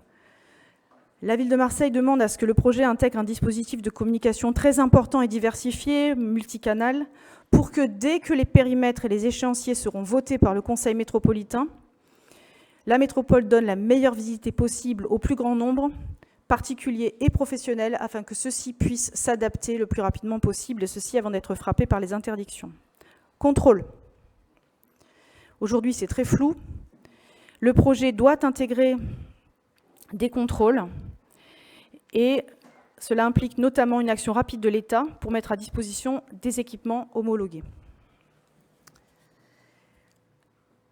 La ville de Marseille demande à ce que le projet intègre un dispositif de communication très important et diversifié, multicanal, pour que dès que les périmètres et les échéanciers seront votés par le Conseil métropolitain, la métropole donne la meilleure visibilité possible au plus grand nombre, particuliers et professionnels, afin que ceux-ci puissent s'adapter le plus rapidement possible, et ceci avant d'être frappés par les interdictions. Contrôle. Aujourd'hui, c'est très flou. Le projet doit intégrer des contrôles et cela implique notamment une action rapide de l'État pour mettre à disposition des équipements homologués.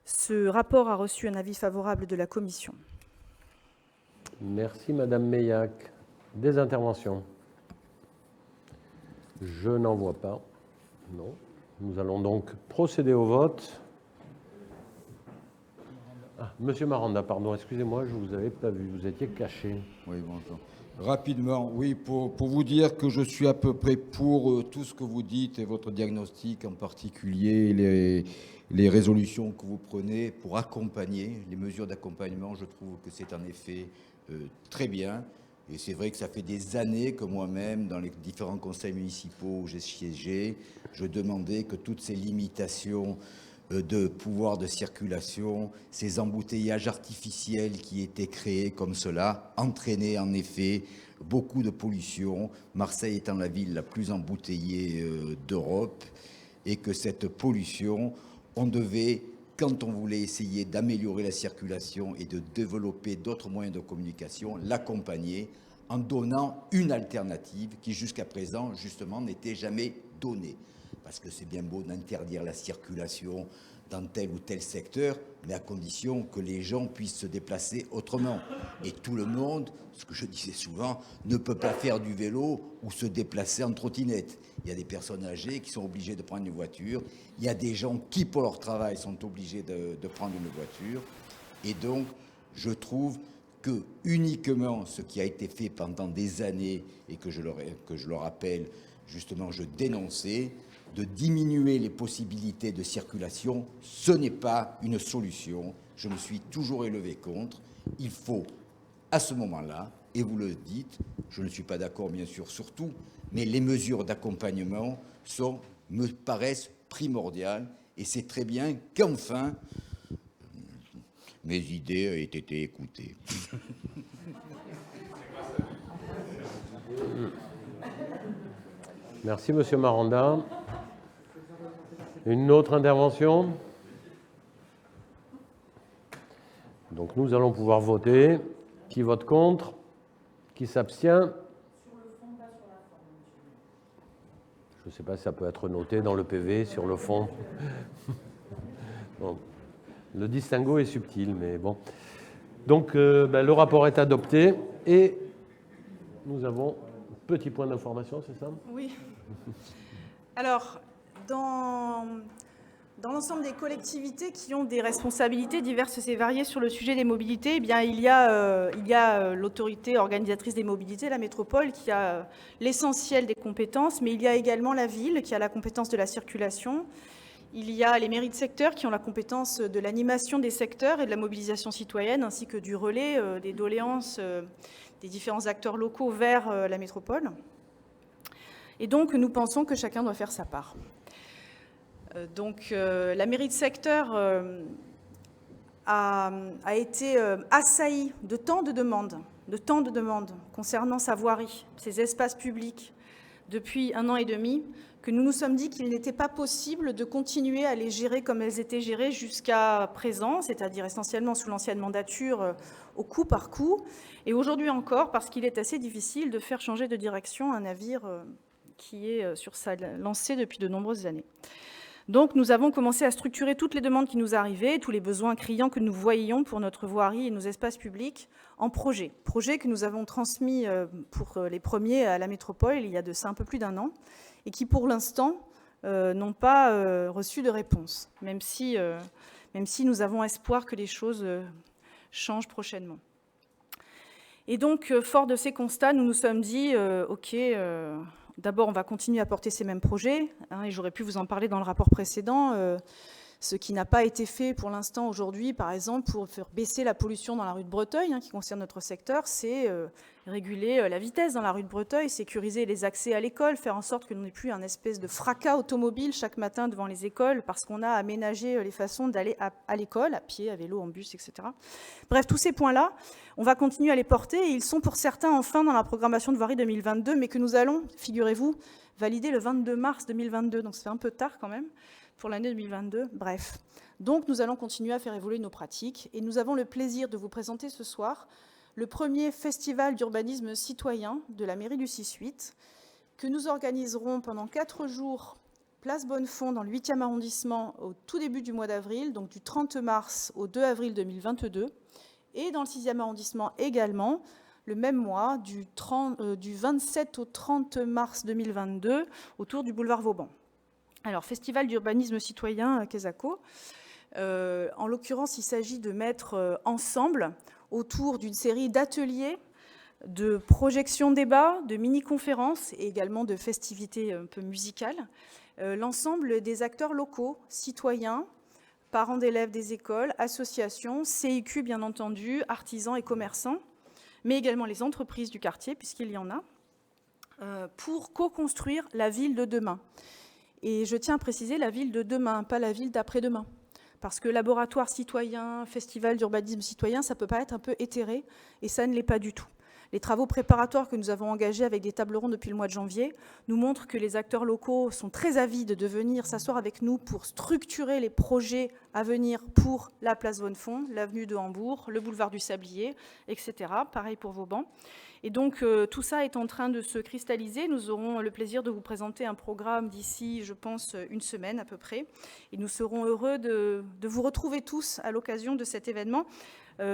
Ce rapport a reçu un avis favorable de la Commission. Merci Madame Meillac. Des interventions? Je n'en vois pas. Non. Nous allons donc procéder au vote. Ah, Monsieur Maranda, pardon, excusez-moi, je ne vous avais pas vu, vous étiez caché. Oui, bonjour. Rapidement, oui, pour vous dire que je suis à peu près pour tout ce que vous dites et votre diagnostic, en particulier les résolutions que vous prenez pour accompagner, les mesures d'accompagnement, je trouve que c'est en effet très bien. Et c'est vrai que ça fait des années que moi-même, dans les différents conseils municipaux où j'ai siégé, je demandais que toutes ces limitations de pouvoir de circulation, ces embouteillages artificiels qui étaient créés comme cela, entraînaient en effet beaucoup de pollution, Marseille étant la ville la plus embouteillée d'Europe, et que cette pollution, on devait, quand on voulait essayer d'améliorer la circulation et de développer d'autres moyens de communication, l'accompagner en donnant une alternative qui jusqu'à présent, justement, n'était jamais donnée. Parce que c'est bien beau d'interdire la circulation dans tel ou tel secteur, mais à condition que les gens puissent se déplacer autrement. Et tout le monde, ce que je disais souvent, ne peut pas faire du vélo ou se déplacer en trottinette. Il y a des personnes âgées qui sont obligées de prendre une voiture. Il y a des gens qui, pour leur travail, sont obligés de prendre une voiture. Et donc, je trouve que uniquement ce qui a été fait pendant des années, et que je le rappelle, justement, je dénonçais, de diminuer les possibilités de circulation, ce n'est pas une solution. Je me suis toujours élevé contre. Il faut, à ce moment-là, et vous le dites, je ne suis pas d'accord bien sûr sur tout, mais les mesures d'accompagnement me paraissent primordiales, et c'est très bien qu'enfin, mes idées aient été écoutées. Merci, Monsieur Maranda. Une autre intervention? Donc nous allons pouvoir voter. Qui vote contre? Qui s'abstient? Je ne sais pas si ça peut être noté dans le PV sur le fond. Bon. Le distinguo est subtil, mais bon. Donc le rapport est adopté et nous avons un petit point d'information, c'est ça? Oui. Alors, dans l'ensemble des collectivités qui ont des responsabilités diverses et variées sur le sujet des mobilités, eh bien, il y a l'autorité organisatrice des mobilités, la métropole, qui a l'essentiel des compétences, mais il y a également la ville qui a la compétence de la circulation. Il y a les mairies de secteur qui ont la compétence de l'animation des secteurs et de la mobilisation citoyenne, ainsi que du relais des doléances des différents acteurs locaux vers la métropole. Et donc, nous pensons que chacun doit faire sa part. Donc, la mairie de secteur a été assaillie de tant de demandes concernant sa voirie, ses espaces publics, depuis 1 an et demi, que nous nous sommes dit qu'il n'était pas possible de continuer à les gérer comme elles étaient gérées jusqu'à présent, c'est-à-dire essentiellement sous l'ancienne mandature, au coup par coup, et aujourd'hui encore, parce qu'il est assez difficile de faire changer de direction un navire qui est sur sa lancée depuis de nombreuses années. Donc nous avons commencé à structurer toutes les demandes qui nous arrivaient, tous les besoins criants que nous voyions pour notre voirie et nos espaces publics en projets que nous avons transmis pour les premiers à la métropole il y a de ça un peu plus d'1 an, et qui pour l'instant n'ont pas reçu de réponse, même si nous avons espoir que les choses changent prochainement. Et donc, fort de ces constats, nous nous sommes dit, OK, d'abord, on va continuer à porter ces mêmes projets, et j'aurais pu vous en parler dans le rapport précédent. Ce qui n'a pas été fait pour l'instant aujourd'hui, par exemple, pour faire baisser la pollution dans la rue de Breteuil, qui concerne notre secteur, c'est réguler la vitesse dans la rue de Breteuil, sécuriser les accès à l'école, faire en sorte que l'on n'ait plus un espèce de fracas automobile chaque matin devant les écoles parce qu'on a aménagé les façons d'aller à l'école, à pied, à vélo, en bus, etc. Bref, tous ces points-là, on va continuer à les porter et ils sont pour certains enfin dans la programmation de voirie 2022, mais que nous allons, figurez-vous, valider le 22 mars 2022, donc ça fait un peu tard quand même pour l'année 2022, bref. Donc nous allons continuer à faire évoluer nos pratiques et nous avons le plaisir de vous présenter ce soir le premier festival d'urbanisme citoyen de la mairie du 6-8 que nous organiserons pendant 4 jours, place Bonnefond dans le 8e arrondissement au tout début du mois d'avril, donc du 30 mars au 2 avril 2022, et dans le 6e arrondissement également, le même mois, du 27 au 30 mars 2022, autour du boulevard Vauban. Alors, festival d'urbanisme citoyen Quesaco. En l'occurrence, il s'agit de mettre ensemble, autour d'une série d'ateliers, de projections débats, de mini-conférences et également de festivités un peu musicales, l'ensemble des acteurs locaux, citoyens, parents d'élèves des écoles, associations, CIQ bien entendu, artisans et commerçants, mais également les entreprises du quartier, puisqu'il y en a, pour co-construire la ville de demain. Et je tiens à préciser la ville de demain, pas la ville d'après-demain. Parce que laboratoire citoyen, festival d'urbanisme citoyen, ça peut pas être un peu éthéré, et ça ne l'est pas du tout. Les travaux préparatoires que nous avons engagés avec des tables rondes depuis le mois de janvier nous montrent que les acteurs locaux sont très avides de venir s'asseoir avec nous pour structurer les projets à venir pour la place Bonnefond, l'avenue de Hambourg, le boulevard du Sablier, etc. Pareil pour Vauban. Et donc, tout ça est en train de se cristalliser. Nous aurons le plaisir de vous présenter un programme d'ici, je pense, une semaine à peu près. Et nous serons heureux de vous retrouver tous à l'occasion de cet événement.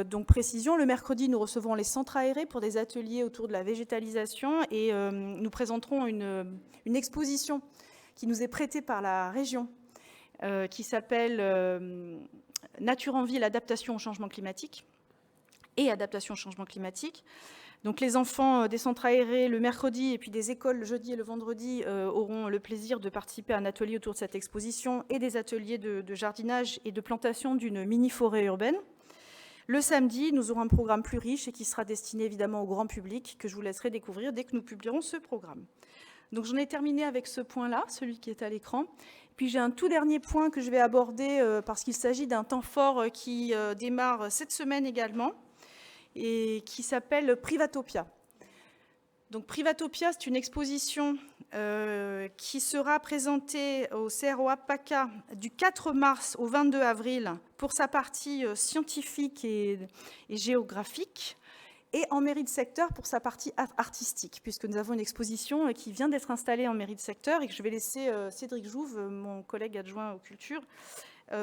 Donc, précision, le mercredi, nous recevrons les centres aérés pour des ateliers autour de la végétalisation et nous présenterons une exposition qui nous est prêtée par la région qui s'appelle Nature en ville, adaptation au changement climatique et adaptation au changement climatique. Donc les enfants des centres aérés le mercredi et puis des écoles le jeudi et le vendredi auront le plaisir de participer à un atelier autour de cette exposition et des ateliers de jardinage et de plantation d'une mini-forêt urbaine. Le samedi, nous aurons un programme plus riche et qui sera destiné évidemment au grand public que je vous laisserai découvrir dès que nous publierons ce programme. Donc j'en ai terminé avec ce point-là, celui qui est à l'écran. Puis j'ai un tout dernier point que je vais aborder parce qu'il s'agit d'un temps fort qui démarre cette semaine également et qui s'appelle Privatopia. Donc Privatopia, c'est une exposition qui sera présentée au CROA PACA du 4 mars au 22 avril pour sa partie scientifique et géographique, et en mairie de secteur pour sa partie artistique, puisque nous avons une exposition qui vient d'être installée en mairie de secteur et que je vais laisser Cédric Jouve, mon collègue adjoint aux cultures,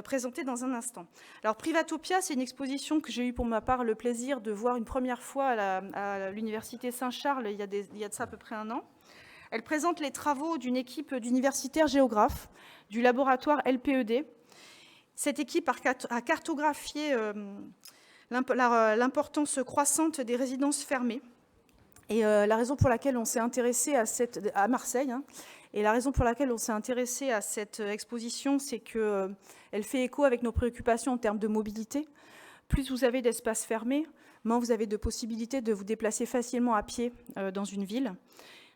présenter dans un instant. Alors Privatopia, c'est une exposition que j'ai eu pour ma part le plaisir de voir une première fois à l'université Saint-Charles il y a de ça à peu près un an. Elle présente les travaux d'une équipe d'universitaires géographes du laboratoire LPED. Cette équipe a cartographié l'importance croissante des résidences fermées. Et la raison pour laquelle on s'est intéressé à Marseille, hein, et la raison pour laquelle on s'est intéressé à cette exposition, c'est qu'elle fait écho avec nos préoccupations en termes de mobilité. Plus vous avez d'espaces fermés, moins vous avez de possibilités de vous déplacer facilement à pied dans une ville.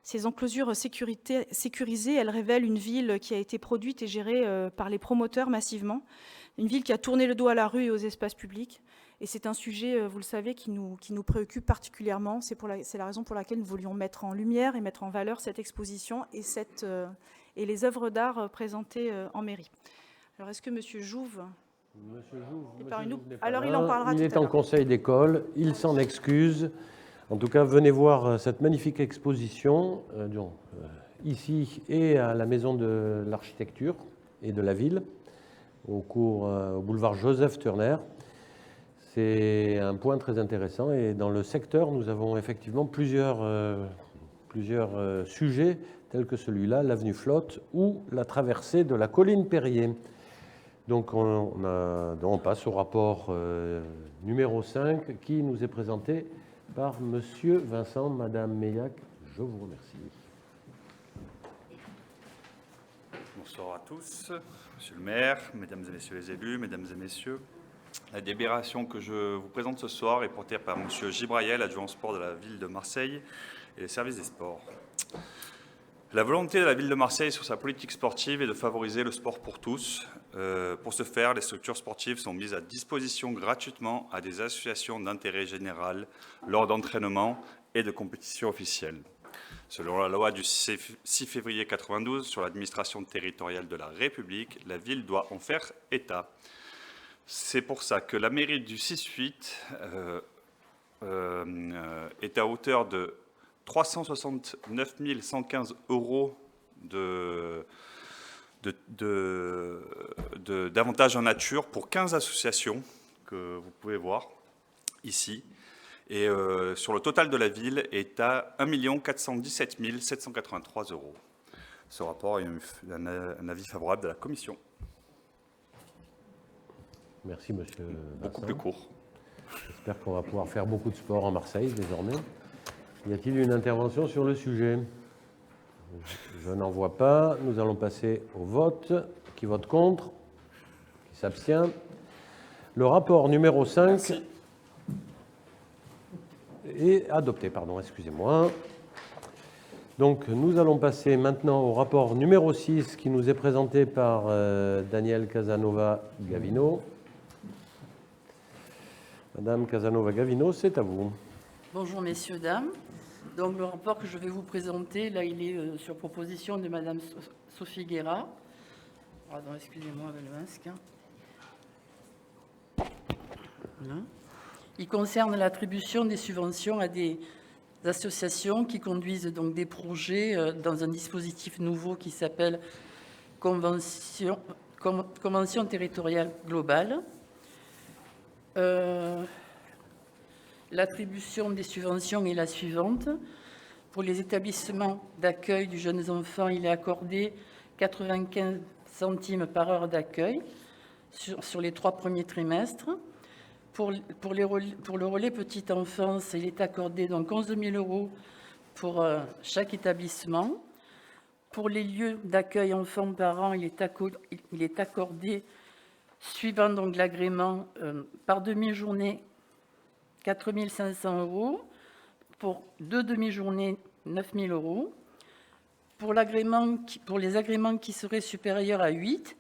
Ces enclosures sécurisées, elles révèlent une ville qui a été produite et gérée par les promoteurs massivement, une ville qui a tourné le dos à la rue et aux espaces publics. Et c'est un sujet, vous le savez, qui nous préoccupe particulièrement. C'est la raison pour laquelle nous voulions mettre en lumière et mettre en valeur cette exposition et les œuvres d'art présentées en mairie. Alors, est-ce que M. Jouve est parmi nous ? Alors, il en parlera tout à l'heure. Il est en conseil d'école, il s'en excuse. En tout cas, venez voir cette magnifique exposition ici et à la Maison de l'Architecture et de la Ville, au boulevard Joseph Turner. C'est un point très intéressant et dans le secteur, nous avons effectivement plusieurs sujets tels que celui-là, l'avenue Flotte ou la traversée de la colline Perrier. Donc on passe au rapport numéro 5 qui nous est présenté par Monsieur Vincent. Madame Meillac, je vous remercie. Bonsoir à tous, Monsieur le maire, Mesdames et Messieurs les élus, Mesdames et Messieurs. La délibération que je vous présente ce soir est portée par M. Gibrayel, adjoint au sport de la ville de Marseille et les services des sports. La volonté de la ville de Marseille sur sa politique sportive est de favoriser le sport pour tous. Pour ce faire, les structures sportives sont mises à disposition gratuitement à des associations d'intérêt général lors d'entraînements et de compétitions officielles. Selon la loi du 6 février 1992 sur l'administration territoriale de la République, la ville doit en faire état. C'est pour ça que la mairie du 6-8 est à hauteur de 369 115 € d'avantages en nature pour 15 associations que vous pouvez voir ici. Et sur le total de la ville est à 1 417 783 €. Ce rapport a eu un avis favorable de la commission. Merci, monsieur. Beaucoup plus court. J'espère qu'on va pouvoir faire beaucoup de sport en Marseille désormais. Y a-t-il une intervention sur le sujet? Je n'en vois pas. Nous allons passer au vote. Qui vote contre? Qui s'abstient? Le rapport numéro 5 est adopté. Pardon, excusez-moi. Donc, nous allons passer maintenant au rapport numéro 6 qui nous est présenté par Danielle Casanova-Gavino. Madame Casanova-Gavino, c'est à vous. Bonjour messieurs, dames. Donc le rapport que je vais vous présenter, là il est sur proposition de Madame Sophie Guérat. Pardon, excusez-moi avec le masque. Voilà. Il concerne l'attribution des subventions à des associations qui conduisent donc des projets dans un dispositif nouveau qui s'appelle Convention territoriale globale. L'attribution des subventions est la suivante. Pour les établissements d'accueil du jeune enfant, il est accordé 95 centimes par heure d'accueil sur les 3 premiers trimestres. Pour le relais petite enfance, il est accordé donc 11 000 € pour chaque établissement. Pour les lieux d'accueil enfants-parents, il est accordé, suivant donc l'agrément, par demi-journée, 4 500 €. Pour 2 demi-journées, 9 000 €. Pour les agréments qui seraient supérieurs à 8,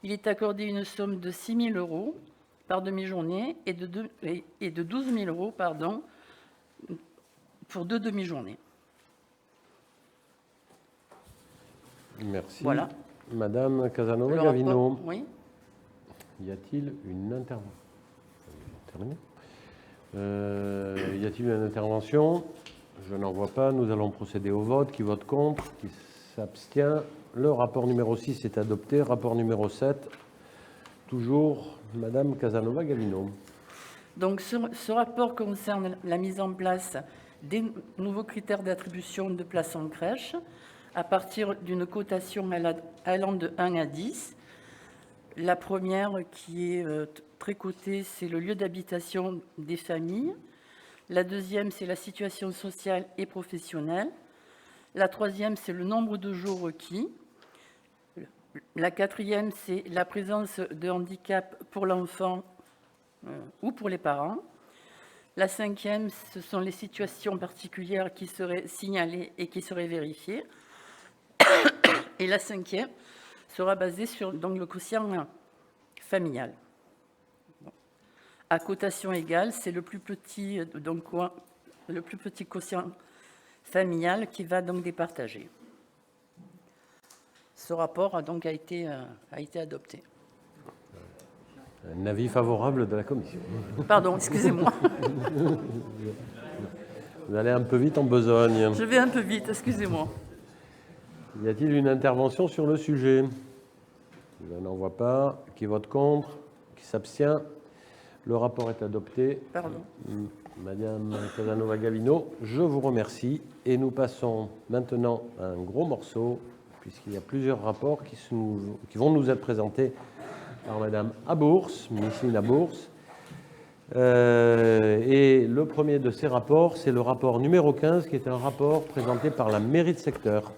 il est accordé une somme de 6 000 € par demi-journée et de 12 000 € pour 2 demi-journées. Merci. Voilà. Madame Casanova-Gavino. Oui. Y a-t-il une intervention? Y a-t-il une intervention? Je n'en vois pas. Nous allons procéder au vote. Qui vote contre? Qui s'abstient? Le rapport numéro 6 est adopté. Rapport numéro 7, toujours Madame Casanova-Gavino. Donc, ce rapport concerne la mise en place des nouveaux critères d'attribution de places en crèche à partir d'une cotation allant de 1 à 10. La première, qui est très cotée, c'est le lieu d'habitation des familles. La deuxième, c'est la situation sociale et professionnelle. La troisième, c'est le nombre de jours requis. La quatrième, c'est la présence de handicap pour l'enfant ou pour les parents. La cinquième, ce sont les situations particulières qui seraient signalées et qui seraient vérifiées. Et la cinquième sera basée sur donc, le quotient familial. À cotation égale, c'est le plus petit quotient familial qui va donc départager. Ce rapport a donc été adopté. Un avis favorable de la commission. Pardon, excusez-moi. Vous allez un peu vite en besogne. Je vais un peu vite, excusez-moi. Y a-t-il une intervention sur le sujet? Je n'en vois pas. Qui vote contre? Qui s'abstient? Le rapport est adopté. Pardon. Madame Casanova-Gavino, je vous remercie. Et nous passons maintenant à un gros morceau, puisqu'il y a plusieurs rapports qui vont nous être présentés par Madame Abours, Micheline Abours. Et le premier de ces rapports, c'est le rapport numéro 15, qui est un rapport présenté par la mairie de secteur.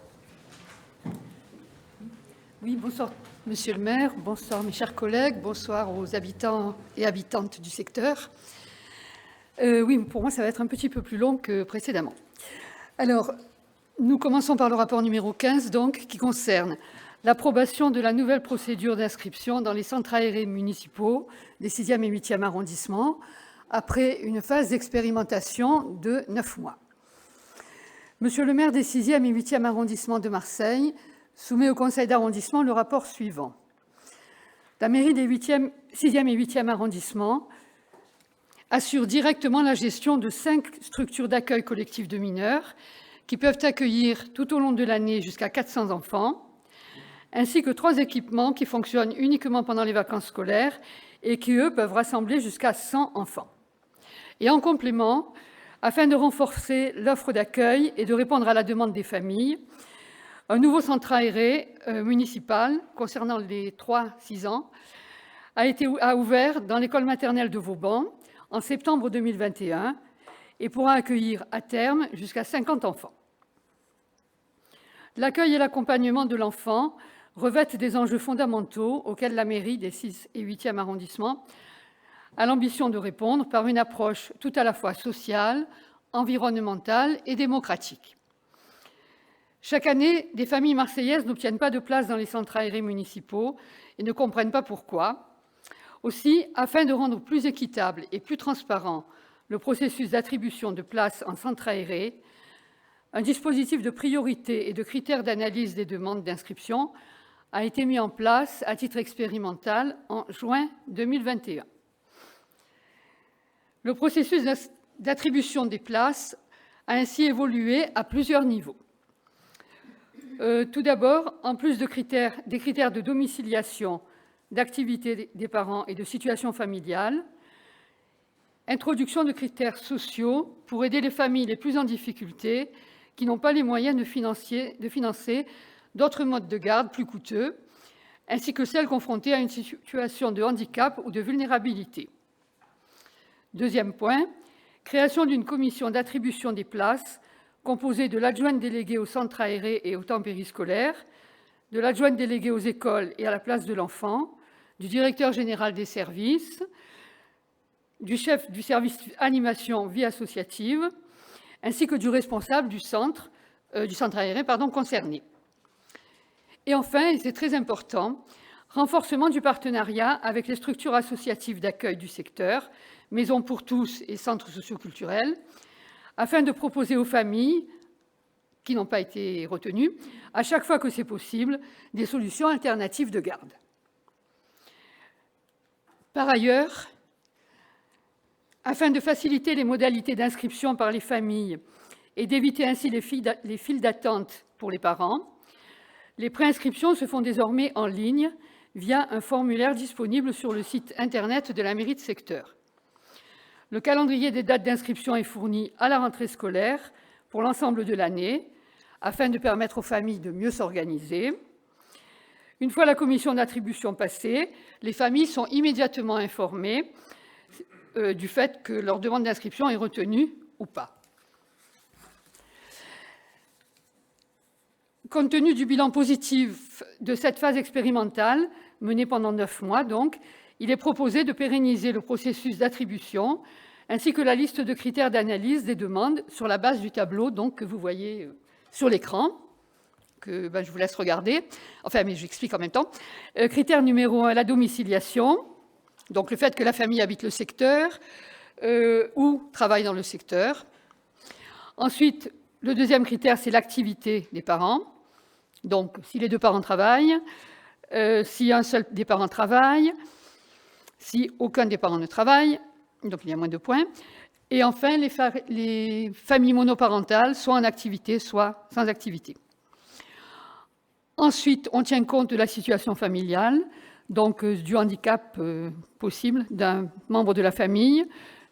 Oui, bonsoir Monsieur le maire, bonsoir mes chers collègues, bonsoir aux habitants et habitantes du secteur. Oui, pour moi, ça va être un petit peu plus long que précédemment. Alors, nous commençons par le rapport numéro 15, donc, qui concerne l'approbation de la nouvelle procédure d'inscription dans les centres aérés municipaux des 6e et 8e arrondissements, après une phase d'expérimentation de 9 mois. Monsieur le maire des 6e et 8e arrondissements de Marseille soumet au conseil d'arrondissement le rapport suivant. La mairie des 6e et 8e arrondissements assure directement la gestion de 5 structures d'accueil collectif de mineurs qui peuvent accueillir tout au long de l'année jusqu'à 400 enfants, ainsi que 3 équipements qui fonctionnent uniquement pendant les vacances scolaires et qui, eux, peuvent rassembler jusqu'à 100 enfants. Et en complément, afin de renforcer l'offre d'accueil et de répondre à la demande des familles, un nouveau centre aéré municipal concernant les 3-6 ans a ouvert dans l'école maternelle de Vauban en septembre 2021 et pourra accueillir à terme jusqu'à 50 enfants. L'accueil et l'accompagnement de l'enfant revêtent des enjeux fondamentaux auxquels la mairie des 6 et 8e arrondissements a l'ambition de répondre par une approche tout à la fois sociale, environnementale et démocratique. Chaque année, des familles marseillaises n'obtiennent pas de place dans les centres aérés municipaux et ne comprennent pas pourquoi. Aussi, afin de rendre plus équitable et plus transparent le processus d'attribution de places en centres aérés, un dispositif de priorité et de critères d'analyse des demandes d'inscription a été mis en place à titre expérimental en juin 2021. Le processus d'attribution des places a ainsi évolué à plusieurs niveaux. Tout d'abord, en plus des critères de domiciliation, d'activité des parents et de situation familiale, introduction de critères sociaux pour aider les familles les plus en difficulté qui n'ont pas les moyens de financer d'autres modes de garde plus coûteux, ainsi que celles confrontées à une situation de handicap ou de vulnérabilité. Deuxième point, création d'une commission d'attribution des places composée de l'adjointe déléguée au centre aéré et au temps périscolaire, de l'adjointe déléguée aux écoles et à la place de l'enfant, du directeur général des services, du chef du service animation vie associative, ainsi que du responsable du centre aéré concerné. Et enfin, et c'est très important, renforcement du partenariat avec les structures associatives d'accueil du secteur, Maisons pour tous et centres socioculturels, afin de proposer aux familles qui n'ont pas été retenues, à chaque fois que c'est possible, des solutions alternatives de garde. Par ailleurs, afin de faciliter les modalités d'inscription par les familles et d'éviter ainsi les files d'attente pour les parents, les préinscriptions se font désormais en ligne via un formulaire disponible sur le site internet de la mairie de secteur. Le calendrier des dates d'inscription est fourni à la rentrée scolaire pour l'ensemble de l'année, afin de permettre aux familles de mieux s'organiser. Une fois la commission d'attribution passée, les familles sont immédiatement informées du fait que leur demande d'inscription est retenue ou pas. Compte tenu du bilan positif de cette phase expérimentale, menée pendant 9 mois donc, il est proposé de pérenniser le processus d'attribution ainsi que la liste de critères d'analyse des demandes sur la base du tableau donc, que vous voyez sur l'écran, que je vous laisse regarder, mais j'explique en même temps. Critère numéro 1, la domiciliation, donc le fait que la famille habite le secteur ou travaille dans le secteur. Ensuite, le deuxième critère, c'est l'activité des parents. Donc, si les deux parents travaillent, si un seul des parents travaille, si aucun des parents ne travaille, donc il y a moins de points. Et enfin, les familles monoparentales, soit en activité, soit sans activité. Ensuite, on tient compte de la situation familiale, donc du handicap possible d'un membre de la famille,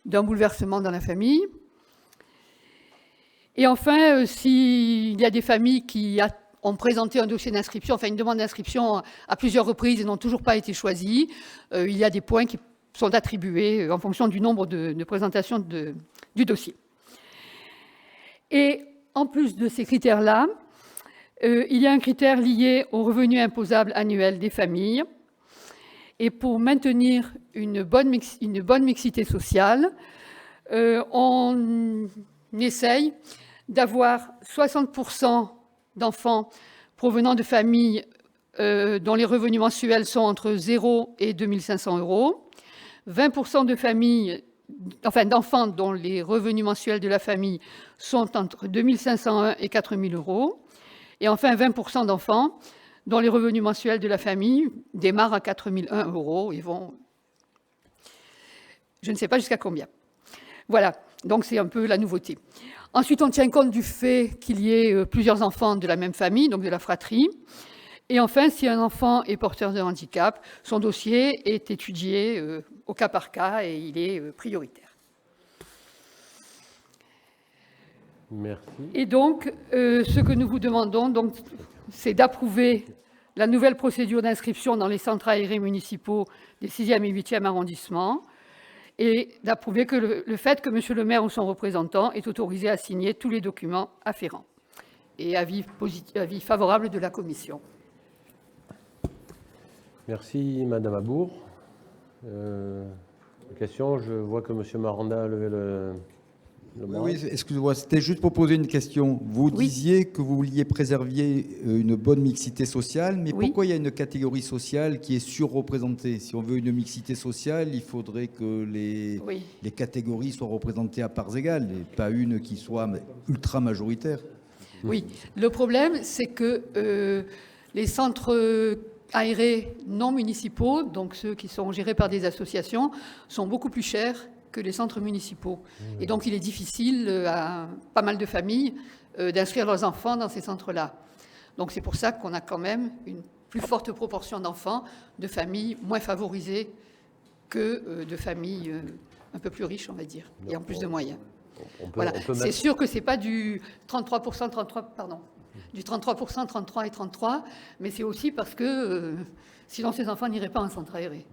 d'un bouleversement dans la famille. Et enfin, s'il y a des familles qui ont présenté un dossier d'inscription, une demande d'inscription à plusieurs reprises et n'ont toujours pas été choisies, il y a des points qui sont attribués en fonction du nombre de présentations du dossier. Et en plus de ces critères-là, il y a un critère lié au revenu imposable annuel des familles. Et pour maintenir une bonne mixité sociale, on essaye d'avoir 60% d'enfants provenant de familles dont les revenus mensuels sont entre 0 et 2 500 €, 20% d'enfants dont les revenus mensuels de la famille sont entre 2 501 et 4 000 €, et enfin 20% d'enfants dont les revenus mensuels de la famille démarrent à 4 001 € et vont, je ne sais pas jusqu'à combien. Voilà, donc c'est un peu la nouveauté. Ensuite, on tient compte du fait qu'il y ait plusieurs enfants de la même famille, donc de la fratrie. Et enfin, si un enfant est porteur de handicap, son dossier est étudié au cas par cas et il est prioritaire. Merci. Et donc, ce que nous vous demandons, c'est d'approuver la nouvelle procédure d'inscription dans les centres aérés municipaux des 6e et 8e arrondissements et d'approuver le fait que M. le maire ou son représentant est autorisé à signer tous les documents afférents. Et avis favorable de la commission. Merci, Madame Abour. Question, je vois que M. Maranda a levé Oui, excusez-moi, c'était juste pour poser une question. Vous disiez que vous vouliez préserver une bonne mixité sociale, mais pourquoi il y a une catégorie sociale qui est surreprésentée? Si on veut une mixité sociale, il faudrait que les catégories soient représentées à parts égales, et pas une qui soit ultra majoritaire. Oui, le problème, c'est que les centres aérés non municipaux, donc ceux qui sont gérés par des associations, sont beaucoup plus chers que les centres municipaux. Et donc, il est difficile à pas mal de familles d'inscrire leurs enfants dans ces centres-là. Donc, c'est pour ça qu'on a quand même une plus forte proportion d'enfants de familles moins favorisées que de familles un peu plus riches, on va dire, et en plus de moyens. Voilà. C'est sûr que ce n'est pas du 33%, 33 et 33, mais c'est aussi parce que sinon ces enfants n'iraient pas en centre aéré.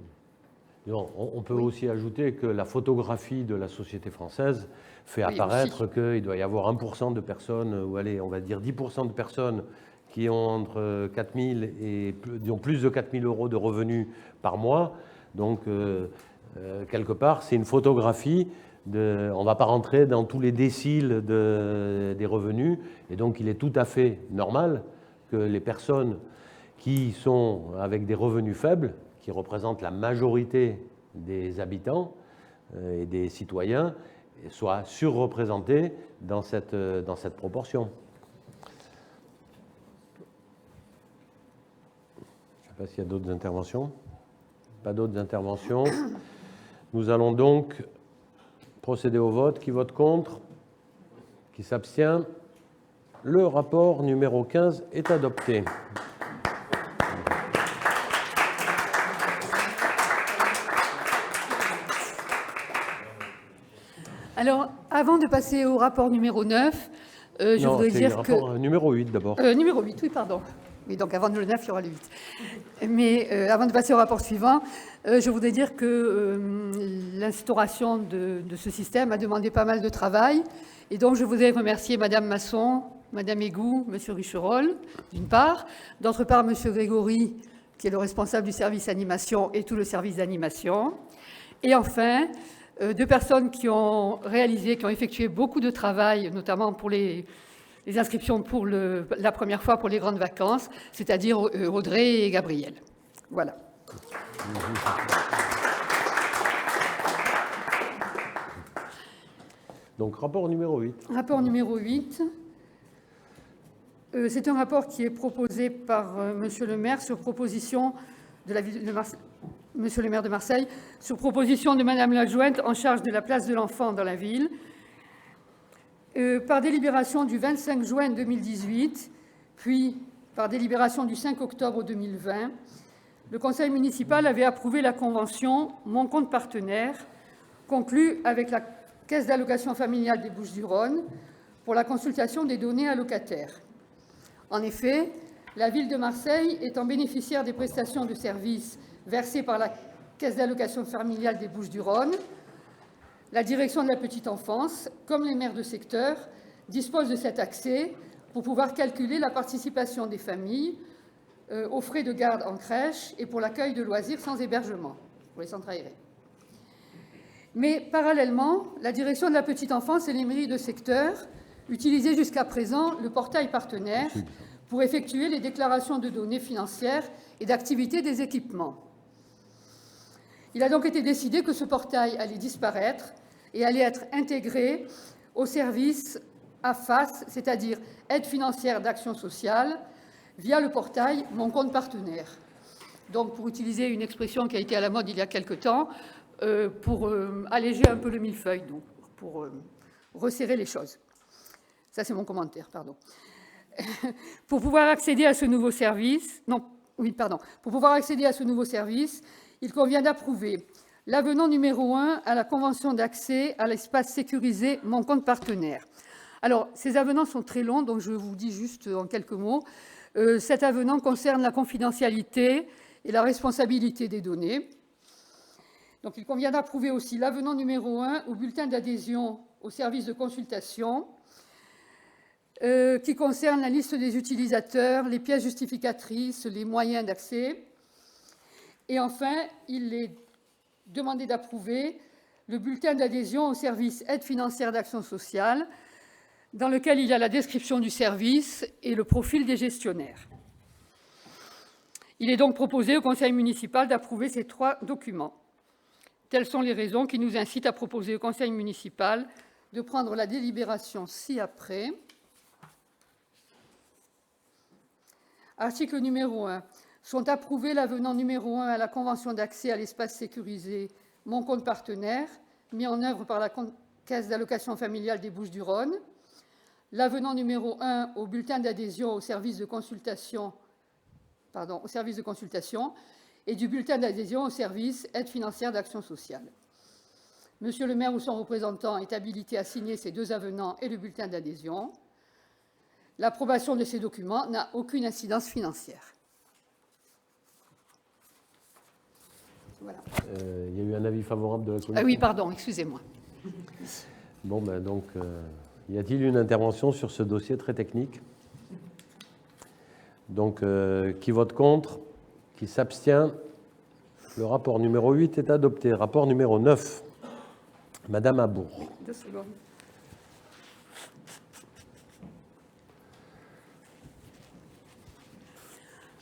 On peut aussi ajouter que la photographie de la société française fait apparaître qu'il doit y avoir 1% de personnes, ou allez, on va dire 10% de personnes qui ont entre 4 000 et plus de 4 000 euros de revenus par mois. Donc, quelque part, c'est une photographie. On ne va pas rentrer dans tous les déciles des revenus. Et donc, il est tout à fait normal que les personnes qui sont avec des revenus faibles, qui représentent la majorité des habitants et des citoyens, soient surreprésentées dans cette proportion. Je ne sais pas s'il y a d'autres interventions. Pas d'autres interventions. Nous allons donc procéder au vote. Qui vote contre? Qui s'abstient? Le rapport numéro 15 est adopté. Alors, avant de passer au rapport numéro 9, je voudrais dire que... rapport numéro 8 d'abord. Numéro 8, oui, pardon. Oui, donc avant le 9, il y aura le 8. Mais avant de passer au rapport suivant, je voudrais dire que l'instauration de ce système a demandé pas mal de travail. Et donc, je voudrais remercier Madame Masson, Madame Égout, Monsieur Richerol, d'une part. D'autre part, Monsieur Grégory, qui est le responsable du service animation et tout le service d'animation. Et enfin, deux personnes qui ont effectué beaucoup de travail, notamment pour les inscriptions pour la première fois pour les grandes vacances, c'est-à-dire Audrey et Gabriel. Voilà. Donc, rapport numéro 8. Rapport numéro 8. C'est un rapport qui est proposé par Monsieur le maire sur proposition de la ville de Marseille. Monsieur le maire de Marseille, sur proposition de Madame l'adjointe en charge de la place de l'enfant dans la ville. Par délibération du 25 juin 2018, puis par délibération du 5 octobre 2020, le conseil municipal avait approuvé la convention « Mon compte partenaire » conclue avec la Caisse d'allocation familiale des Bouches-du-Rhône pour la consultation des données allocataires. En effet, la ville de Marseille étant bénéficiaire des prestations de services versées par la Caisse d'allocation familiale des Bouches-du-Rhône, la direction de la petite enfance, comme les maires de secteur, disposent de cet accès pour pouvoir calculer la participation des familles aux frais de garde en crèche et pour l'accueil de loisirs sans hébergement, pour les centres aérés. Mais parallèlement, la direction de la petite enfance et les mairies de secteur utilisaient jusqu'à présent le portail partenaire pour effectuer les déclarations de données financières et d'activité des équipements. Il a donc été décidé que ce portail allait disparaître et allait être intégré au service AFAS, c'est-à-dire Aide financière d'action sociale, via le portail Mon compte partenaire. Donc, pour utiliser une expression qui a été à la mode il y a quelque temps, pour alléger un peu le millefeuille, donc pour resserrer les choses. Ça, c'est mon commentaire, pardon. Pour pouvoir accéder à ce nouveau service, pour pouvoir accéder à ce nouveau service, il convient d'approuver l'avenant numéro 1 à la convention d'accès à l'espace sécurisé Mon compte partenaire. Alors, ces avenants sont très longs, donc je vous dis juste en quelques mots. Cet avenant concerne la confidentialité et la responsabilité des données. Donc, il convient d'approuver aussi l'avenant numéro 1 au bulletin d'adhésion au service de consultation, qui concerne la liste des utilisateurs, les pièces justificatrices, les moyens d'accès. Et enfin, il est demandé d'approuver le bulletin d'adhésion au service aide financière d'action sociale, dans lequel il y a la description du service et le profil des gestionnaires. Il est donc proposé au conseil municipal d'approuver ces 3 documents. Telles sont les raisons qui nous incitent à proposer au conseil municipal de prendre la délibération ci-après. Article numéro 1. Sont approuvés l'avenant numéro 1 à la convention d'accès à l'espace sécurisé Mon compte partenaire, mis en œuvre par la Caisse d'allocation familiale des Bouches-du-Rhône, l'avenant numéro 1 au bulletin d'adhésion au service de consultation, et du bulletin d'adhésion au service aide financière d'action sociale. Monsieur le maire ou son représentant est habilité à signer ces 2 avenants et le bulletin d'adhésion. L'approbation de ces documents n'a aucune incidence financière. Voilà. Il y a eu un avis favorable de la commission. Ah oui, pardon, excusez-moi. Bon, ben donc, y a-t-il une intervention sur ce dossier très technique? Donc, qui vote contre? Qui s'abstient? Le rapport numéro 8 est adopté. Rapport numéro 9. Madame Abour. 2 secondes.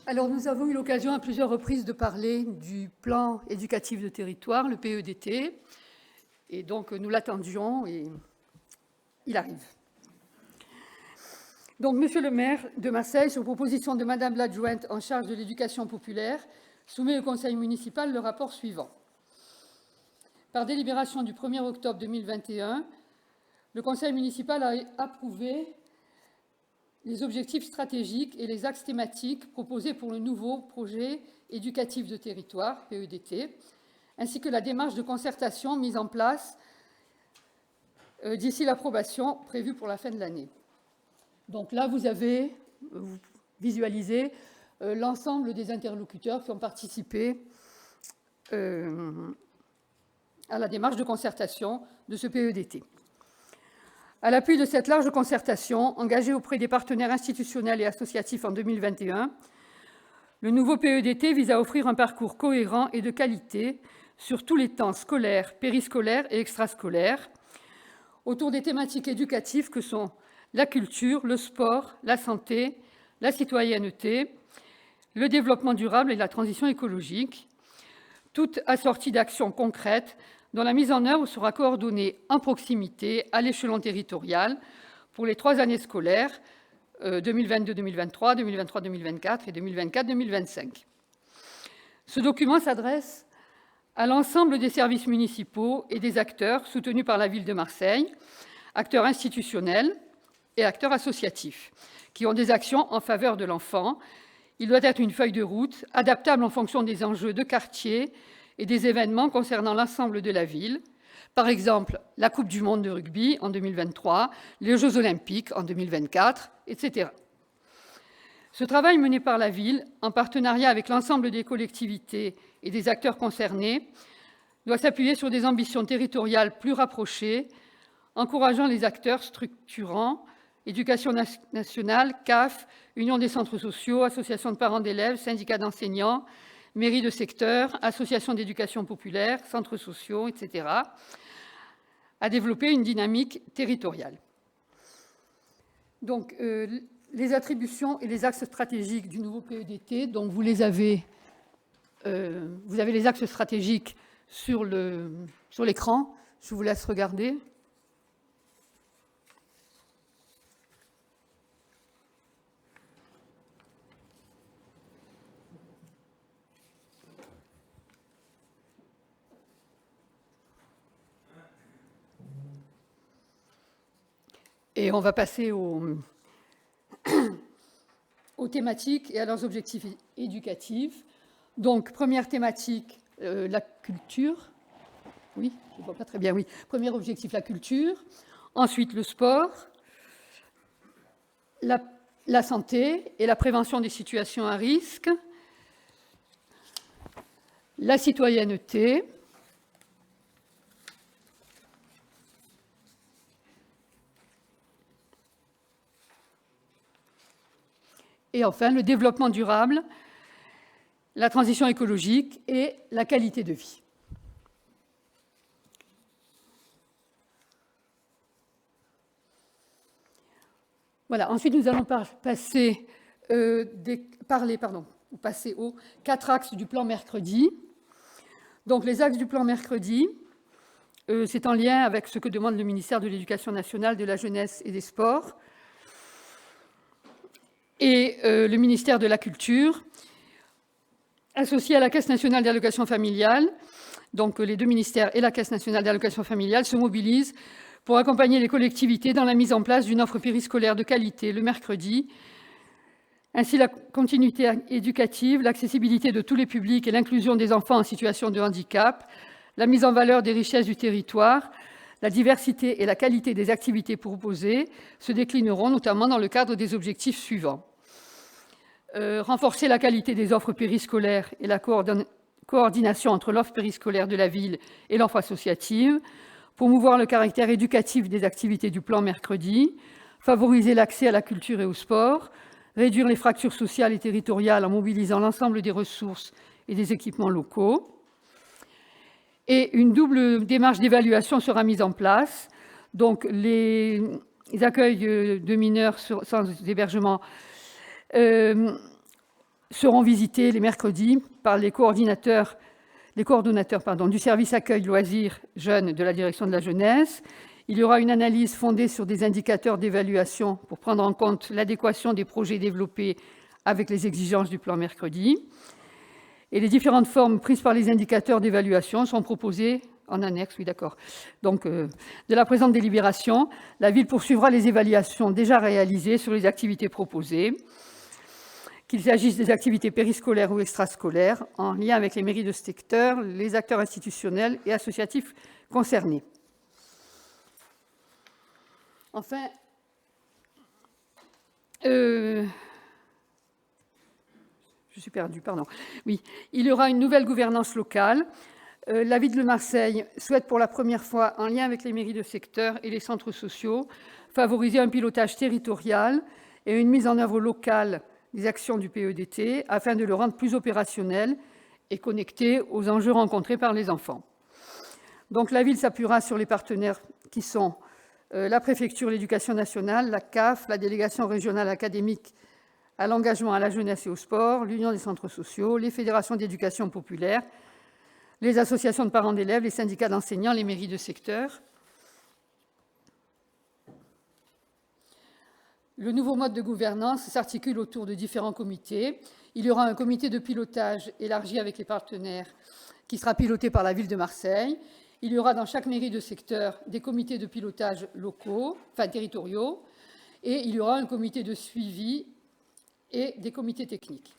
Alors, nous avons eu l'occasion à plusieurs reprises de parler du plan éducatif de territoire, le PEDT, et donc nous l'attendions et il arrive. Donc, Monsieur le maire de Marseille, sur proposition de Madame l'adjointe en charge de l'éducation populaire, soumet au conseil municipal le rapport suivant. Par délibération du 1er octobre 2021, le conseil municipal a approuvé les objectifs stratégiques et les axes thématiques proposés pour le nouveau projet éducatif de territoire, PEDT, ainsi que la démarche de concertation mise en place d'ici l'approbation prévue pour la fin de l'année. Donc là, vous visualisez l'ensemble des interlocuteurs qui ont participé à la démarche de concertation de ce PEDT. À l'appui de cette large concertation, engagée auprès des partenaires institutionnels et associatifs en 2021, le nouveau PEDT vise à offrir un parcours cohérent et de qualité sur tous les temps scolaires, périscolaires et extrascolaires, autour des thématiques éducatives que sont la culture, le sport, la santé, la citoyenneté, le développement durable et la transition écologique, toutes assorties d'actions concrètes dont la mise en œuvre sera coordonnée en proximité à l'échelon territorial pour les 3 années scolaires 2022-2023, 2023-2024 et 2024-2025. Ce document s'adresse à l'ensemble des services municipaux et des acteurs soutenus par la ville de Marseille, acteurs institutionnels et acteurs associatifs, qui ont des actions en faveur de l'enfant. Il doit être une feuille de route adaptable en fonction des enjeux de quartier et des événements concernant l'ensemble de la ville, par exemple la Coupe du monde de rugby en 2023, les Jeux olympiques en 2024, etc. Ce travail mené par la ville, en partenariat avec l'ensemble des collectivités et des acteurs concernés, doit s'appuyer sur des ambitions territoriales plus rapprochées, encourageant les acteurs structurants, Éducation nationale, CAF, Union des centres sociaux, associations de parents d'élèves, syndicats d'enseignants, mairies de secteur, associations d'éducation populaire, centres sociaux, etc., à développer une dynamique territoriale. Donc, les attributions et les axes stratégiques du nouveau PEDT, donc vous avez les axes stratégiques sur l'écran. Je vous laisse regarder. Et on va passer aux thématiques et à leurs objectifs éducatifs. Donc, première thématique, la culture. Oui, je ne vois pas très bien, oui. Premier objectif, la culture. Ensuite, le sport, la santé et la prévention des situations à risque. La citoyenneté. Et enfin, le développement durable, la transition écologique et la qualité de vie. Voilà. Ensuite, nous allons passer aux 4 axes du plan mercredi. Donc, les axes du plan mercredi, c'est en lien avec ce que demande le ministère de l'Éducation nationale, de la jeunesse et des sports et le ministère de la Culture, associé à la Caisse nationale d'allocation familiale. Donc, les 2 ministères et la Caisse nationale d'allocation familiale se mobilisent pour accompagner les collectivités dans la mise en place d'une offre périscolaire de qualité le mercredi. Ainsi, la continuité éducative, l'accessibilité de tous les publics et l'inclusion des enfants en situation de handicap, la mise en valeur des richesses du territoire, la diversité et la qualité des activités proposées se déclineront notamment dans le cadre des objectifs suivants. Renforcer la qualité des offres périscolaires et la coordination entre l'offre périscolaire de la ville et l'offre associative, promouvoir le caractère éducatif des activités du plan mercredi, favoriser l'accès à la culture et au sport, réduire les fractures sociales et territoriales en mobilisant l'ensemble des ressources et des équipements locaux. Et une double démarche d'évaluation sera mise en place. Donc, les accueils de mineurs sans hébergement seront visités les mercredis par les coordonnateurs du service accueil loisirs jeunes de la direction de la jeunesse. Il y aura une analyse fondée sur des indicateurs d'évaluation pour prendre en compte l'adéquation des projets développés avec les exigences du plan mercredi. Et les différentes formes prises par les indicateurs d'évaluation sont proposées en annexe, oui d'accord. Donc, de la présente délibération, la ville poursuivra les évaluations déjà réalisées sur les activités proposées, qu'il s'agisse des activités périscolaires ou extrascolaires, en lien avec les mairies de secteur, les acteurs institutionnels et associatifs concernés. Enfin, je suis perdue, pardon. Oui, il y aura une nouvelle gouvernance locale. La ville de Marseille souhaite pour la première fois, en lien avec les mairies de secteur et les centres sociaux, favoriser un pilotage territorial et une mise en œuvre locale des actions du PEDT afin de le rendre plus opérationnel et connecté aux enjeux rencontrés par les enfants. Donc la ville s'appuiera sur les partenaires qui sont la préfecture, l'éducation nationale, la CAF, la délégation régionale académique à l'engagement à la jeunesse et au sport, l'Union des centres sociaux, les fédérations d'éducation populaire, les associations de parents d'élèves, les syndicats d'enseignants, les mairies de secteur. Le nouveau mode de gouvernance s'articule autour de différents comités. Il y aura un comité de pilotage élargi avec les partenaires qui sera piloté par la ville de Marseille. Il y aura dans chaque mairie de secteur des comités de pilotage locaux, enfin territoriaux, et il y aura un comité de suivi et des comités techniques.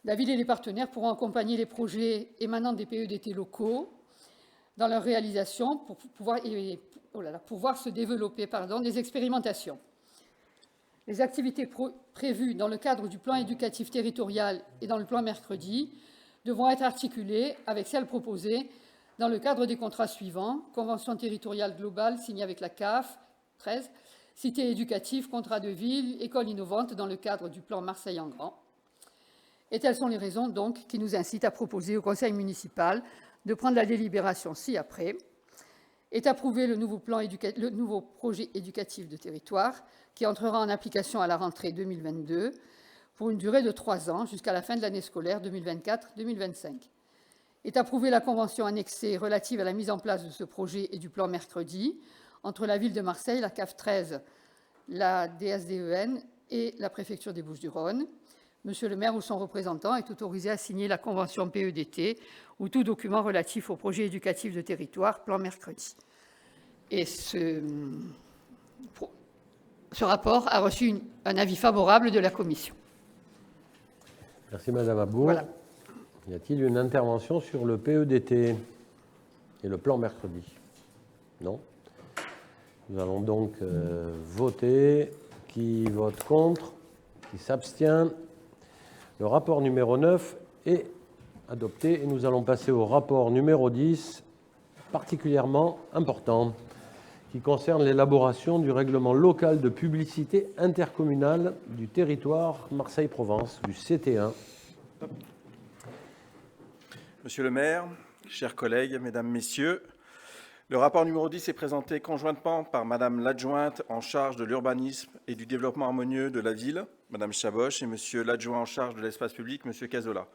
La ville et les partenaires pourront accompagner les projets émanant des PEDT locaux dans leur réalisation pour pouvoir se développer des expérimentations. Les activités prévues dans le cadre du plan éducatif territorial et dans le plan mercredi devront être articulées avec celles proposées dans le cadre des contrats suivants: convention territoriale globale signée avec la CAF, 13, cité éducative, contrat de ville, école innovante dans le cadre du plan Marseille en grand. Et telles sont les raisons donc qui nous incitent à proposer au conseil municipal de prendre la délibération ci-après et d'approuver le nouveau projet éducatif de territoire qui entrera en application à la rentrée 2022 pour une durée de 3 ans jusqu'à la fin de l'année scolaire 2024-2025. Est approuvée la convention annexée relative à la mise en place de ce projet et du plan mercredi entre la ville de Marseille, la CAF 13, la DSDEN et la préfecture des Bouches-du-Rhône. Monsieur le maire ou son représentant est autorisé à signer la convention PEDT ou tout document relatif au projet éducatif de territoire, plan mercredi. Et ce rapport a reçu un avis favorable de la commission. Merci Madame Abour. Voilà. Y a-t-il une intervention sur le PEDT et le plan mercredi? Non. Nous allons donc voter. Qui vote contre? Qui s'abstient? Le rapport numéro 9 est adopté et nous allons passer au rapport numéro 10, particulièrement important, qui concerne l'élaboration du règlement local de publicité intercommunale du territoire Marseille-Provence, du CT1. Monsieur le maire, chers collègues, mesdames, messieurs, Le rapport numéro 10 est présenté conjointement par Madame l'adjointe en charge de l'urbanisme et du développement harmonieux de la ville, Madame Chaboche, et Monsieur l'adjoint en charge de l'espace public, Monsieur Cazola.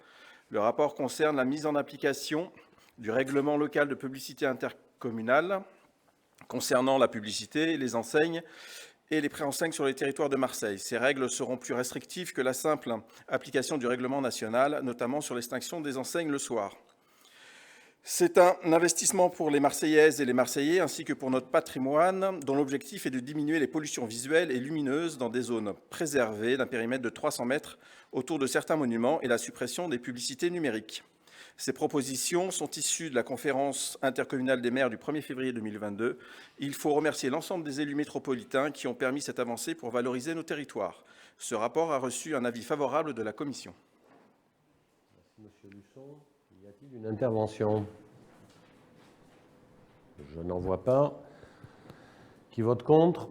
Le rapport concerne la mise en application du règlement local de publicité intercommunale concernant la publicité, les enseignes et les préenseignes sur les territoires de Marseille. Ces règles seront plus restrictives que la simple application du règlement national, notamment sur l'extinction des enseignes le soir. C'est un investissement pour les Marseillaises et les Marseillais, ainsi que pour notre patrimoine, dont l'objectif est de diminuer les pollutions visuelles et lumineuses dans des zones préservées d'un périmètre de 300 mètres autour de certains monuments et la suppression des publicités numériques. Ces propositions sont issues de la conférence intercommunale des maires du 1er février 2022. Il faut remercier l'ensemble des élus métropolitains qui ont permis cette avancée pour valoriser nos territoires. Ce rapport a reçu un avis favorable de la Commission. Merci, Monsieur Luçon. Y a-t-il une intervention? Je n'en vois pas. Qui vote contre?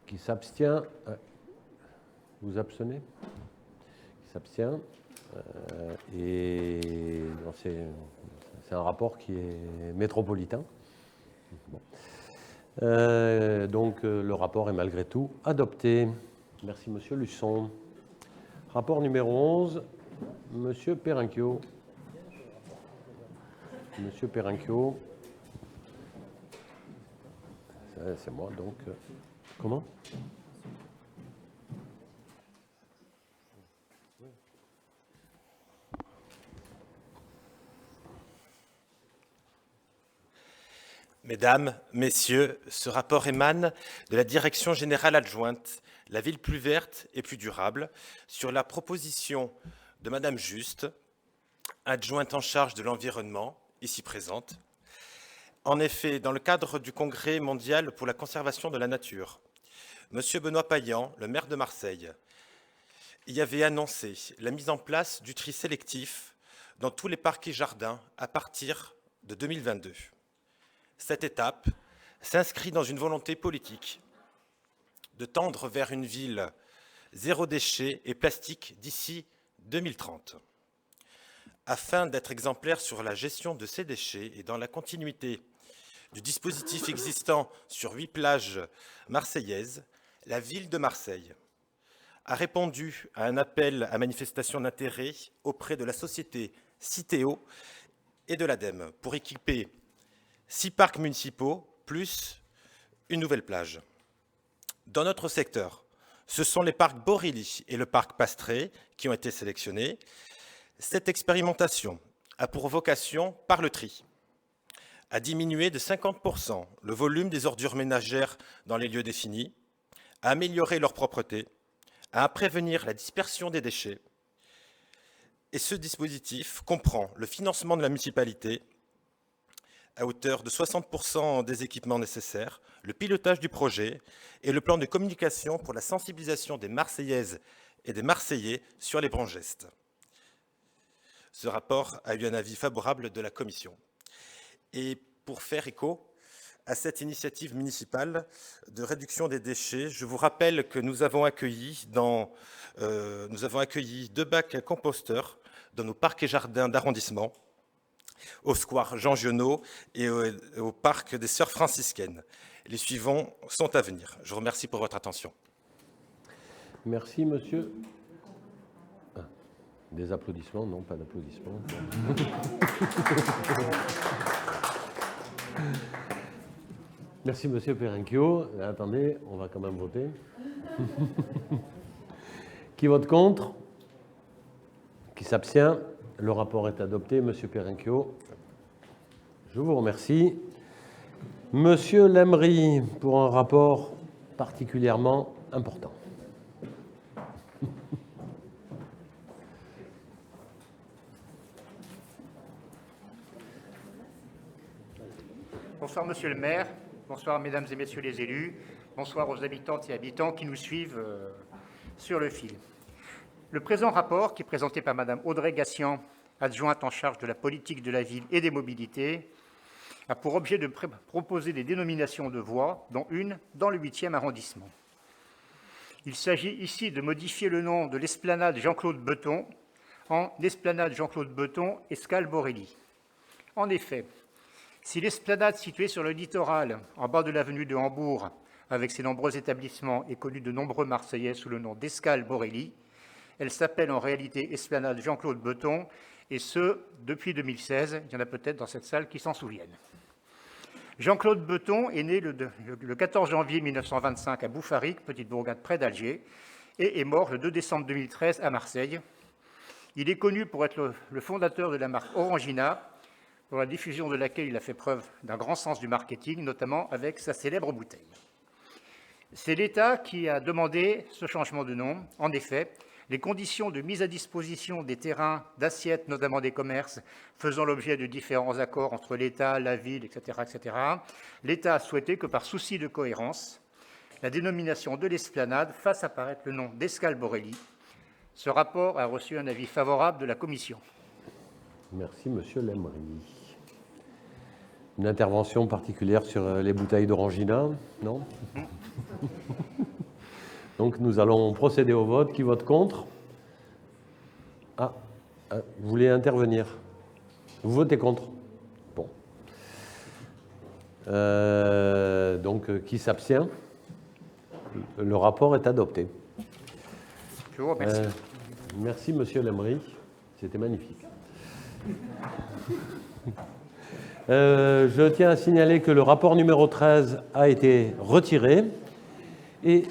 Qui s'abstient? Vous abstenez? Qui s'abstient? Et c'est un rapport qui est métropolitain. Bon. Donc le rapport est malgré tout adopté. Merci Monsieur Luçon. Rapport numéro 11, Monsieur Perenchio. Monsieur Perenchio. C'est moi donc. Comment? Mesdames, Messieurs, ce rapport émane de la Direction générale adjointe, la ville plus verte et plus durable, sur la proposition de Madame Juste, adjointe en charge de l'environnement, ici présente. En effet, dans le cadre du Congrès mondial pour la conservation de la nature, Monsieur Benoît Payan, le maire de Marseille, y avait annoncé la mise en place du tri sélectif dans tous les parcs et jardins à partir de 2022. Cette étape s'inscrit dans une volonté politique de tendre vers une ville zéro déchet et plastique d'ici 2030. Afin d'être exemplaire sur la gestion de ces déchets et dans la continuité du dispositif existant sur 8 plages marseillaises, la ville de Marseille a répondu à un appel à manifestation d'intérêt auprès de la société Citeo et de l'ADEME pour équiper 6 parcs municipaux, plus une nouvelle plage. Dans notre secteur, ce sont les parcs Borilly et le parc Pastré qui ont été sélectionnés. Cette expérimentation a pour vocation, par le tri, à diminuer de 50% le volume des ordures ménagères dans les lieux définis, à améliorer leur propreté, à prévenir la dispersion des déchets. Et ce dispositif comprend le financement de la municipalité à hauteur de 60% des équipements nécessaires, le pilotage du projet et le plan de communication pour la sensibilisation des Marseillaises et des Marseillais sur les bons gestes. Ce rapport a eu un avis favorable de la Commission. Et pour faire écho à cette initiative municipale de réduction des déchets, je vous rappelle que nous avons accueilli 2 bacs à composteurs dans nos parcs et jardins d'arrondissement, au square Jean Giono et au parc des Sœurs franciscaines. Les suivants sont à venir. Je vous remercie pour votre attention. Merci, monsieur. Des applaudissements? Non, pas d'applaudissements. Merci, monsieur Perenchio. Attendez, on va quand même voter. Qui vote contre? Qui s'abstient? Le rapport est adopté. Monsieur Perenchio, je vous remercie. Monsieur Lemry, pour un rapport particulièrement important. Bonsoir, monsieur le maire. Bonsoir, mesdames et messieurs les élus. Bonsoir aux habitantes et habitants qui nous suivent sur le fil. Le présent rapport, qui est présenté par madame Audrey Gassian, adjointe en charge de la politique de la ville et des mobilités, a pour objet de proposer des dénominations de voies, dont une dans le 8e arrondissement. Il s'agit ici de modifier le nom de l'esplanade Jean-Claude Beton en esplanade Jean-Claude Beton Escale Borély. En effet, Si l'esplanade située sur le littoral, en bas de l'avenue de Hambourg, avec ses nombreux établissements, est connue de nombreux Marseillais sous le nom d'Escale Borelli, elle s'appelle en réalité Esplanade Jean-Claude Beton, et ce, depuis 2016. Il y en a peut-être dans cette salle qui s'en souviennent. Jean-Claude Beton est né le 14 janvier 1925 à Bouffarique, petite bourgade près d'Alger, et est mort le 2 décembre 2013 à Marseille. Il est connu pour être le fondateur de la marque Orangina, pour la diffusion de laquelle il a fait preuve d'un grand sens du marketing, notamment avec sa célèbre bouteille. C'est l'État qui a demandé ce changement de nom. En effet, les conditions de mise à disposition des terrains, d'assiettes, notamment des commerces, faisant l'objet de différents accords entre l'État, la ville, etc., l'État a souhaité que, par souci de cohérence, la dénomination de l'esplanade fasse apparaître le nom d'Escale Borelli. Ce rapport a reçu un avis favorable de la Commission. Merci, Monsieur Lemry. Une intervention particulière sur les bouteilles d'Orangina? Non. Donc nous allons procéder au vote. Qui vote contre? Vous voulez intervenir? Vous votez contre? Bon. Donc qui s'abstient? Le rapport est adopté. Je vous remercie. Merci, Monsieur Lemry. C'était magnifique. Je tiens à signaler que le rapport numéro 13 a été retiré et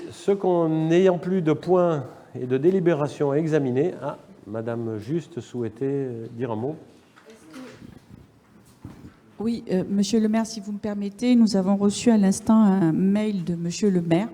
n'ayant plus de points et de délibération à examiner, Madame Juste souhaitait dire un mot. Oui, Monsieur le maire, si vous me permettez, nous avons reçu à l'instant un mail de Monsieur le maire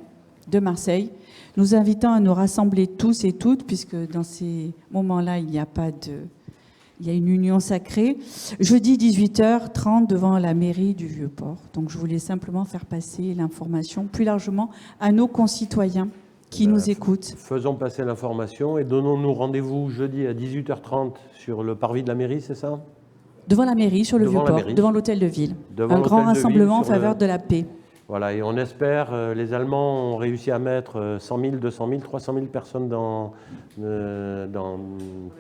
de Marseille, nous invitant à nous rassembler tous et toutes, puisque dans ces moments-là, il y a une union sacrée, jeudi 18h30 devant la mairie du Vieux-Port. Donc je voulais simplement faire passer l'information plus largement à nos concitoyens qui nous écoutent. Faisons passer l'information et donnons-nous rendez-vous jeudi à 18h30 sur le parvis de la mairie, c'est ça? Devant la mairie, sur le Vieux-Port, devant l'hôtel de ville. Un grand rassemblement en faveur de la paix. Voilà, et on espère, les Allemands ont réussi à mettre 100 000, 200 000, 300 000 personnes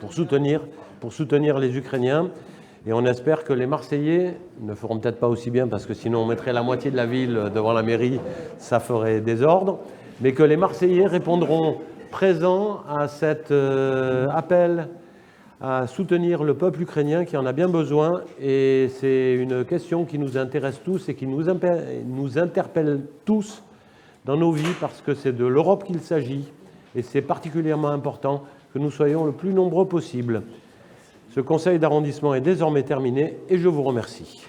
pour soutenir les Ukrainiens. Et on espère que les Marseillais ne feront peut-être pas aussi bien, parce que sinon on mettrait la moitié de la ville devant la mairie, ça ferait désordre, mais que les Marseillais répondront présents à cet appel à soutenir le peuple ukrainien qui en a bien besoin. Et c'est une question qui nous intéresse tous et qui nous interpelle tous dans nos vies, parce que c'est de l'Europe qu'il s'agit. Et c'est particulièrement important que nous soyons le plus nombreux possible. Ce conseil d'arrondissement est désormais terminé et je vous remercie.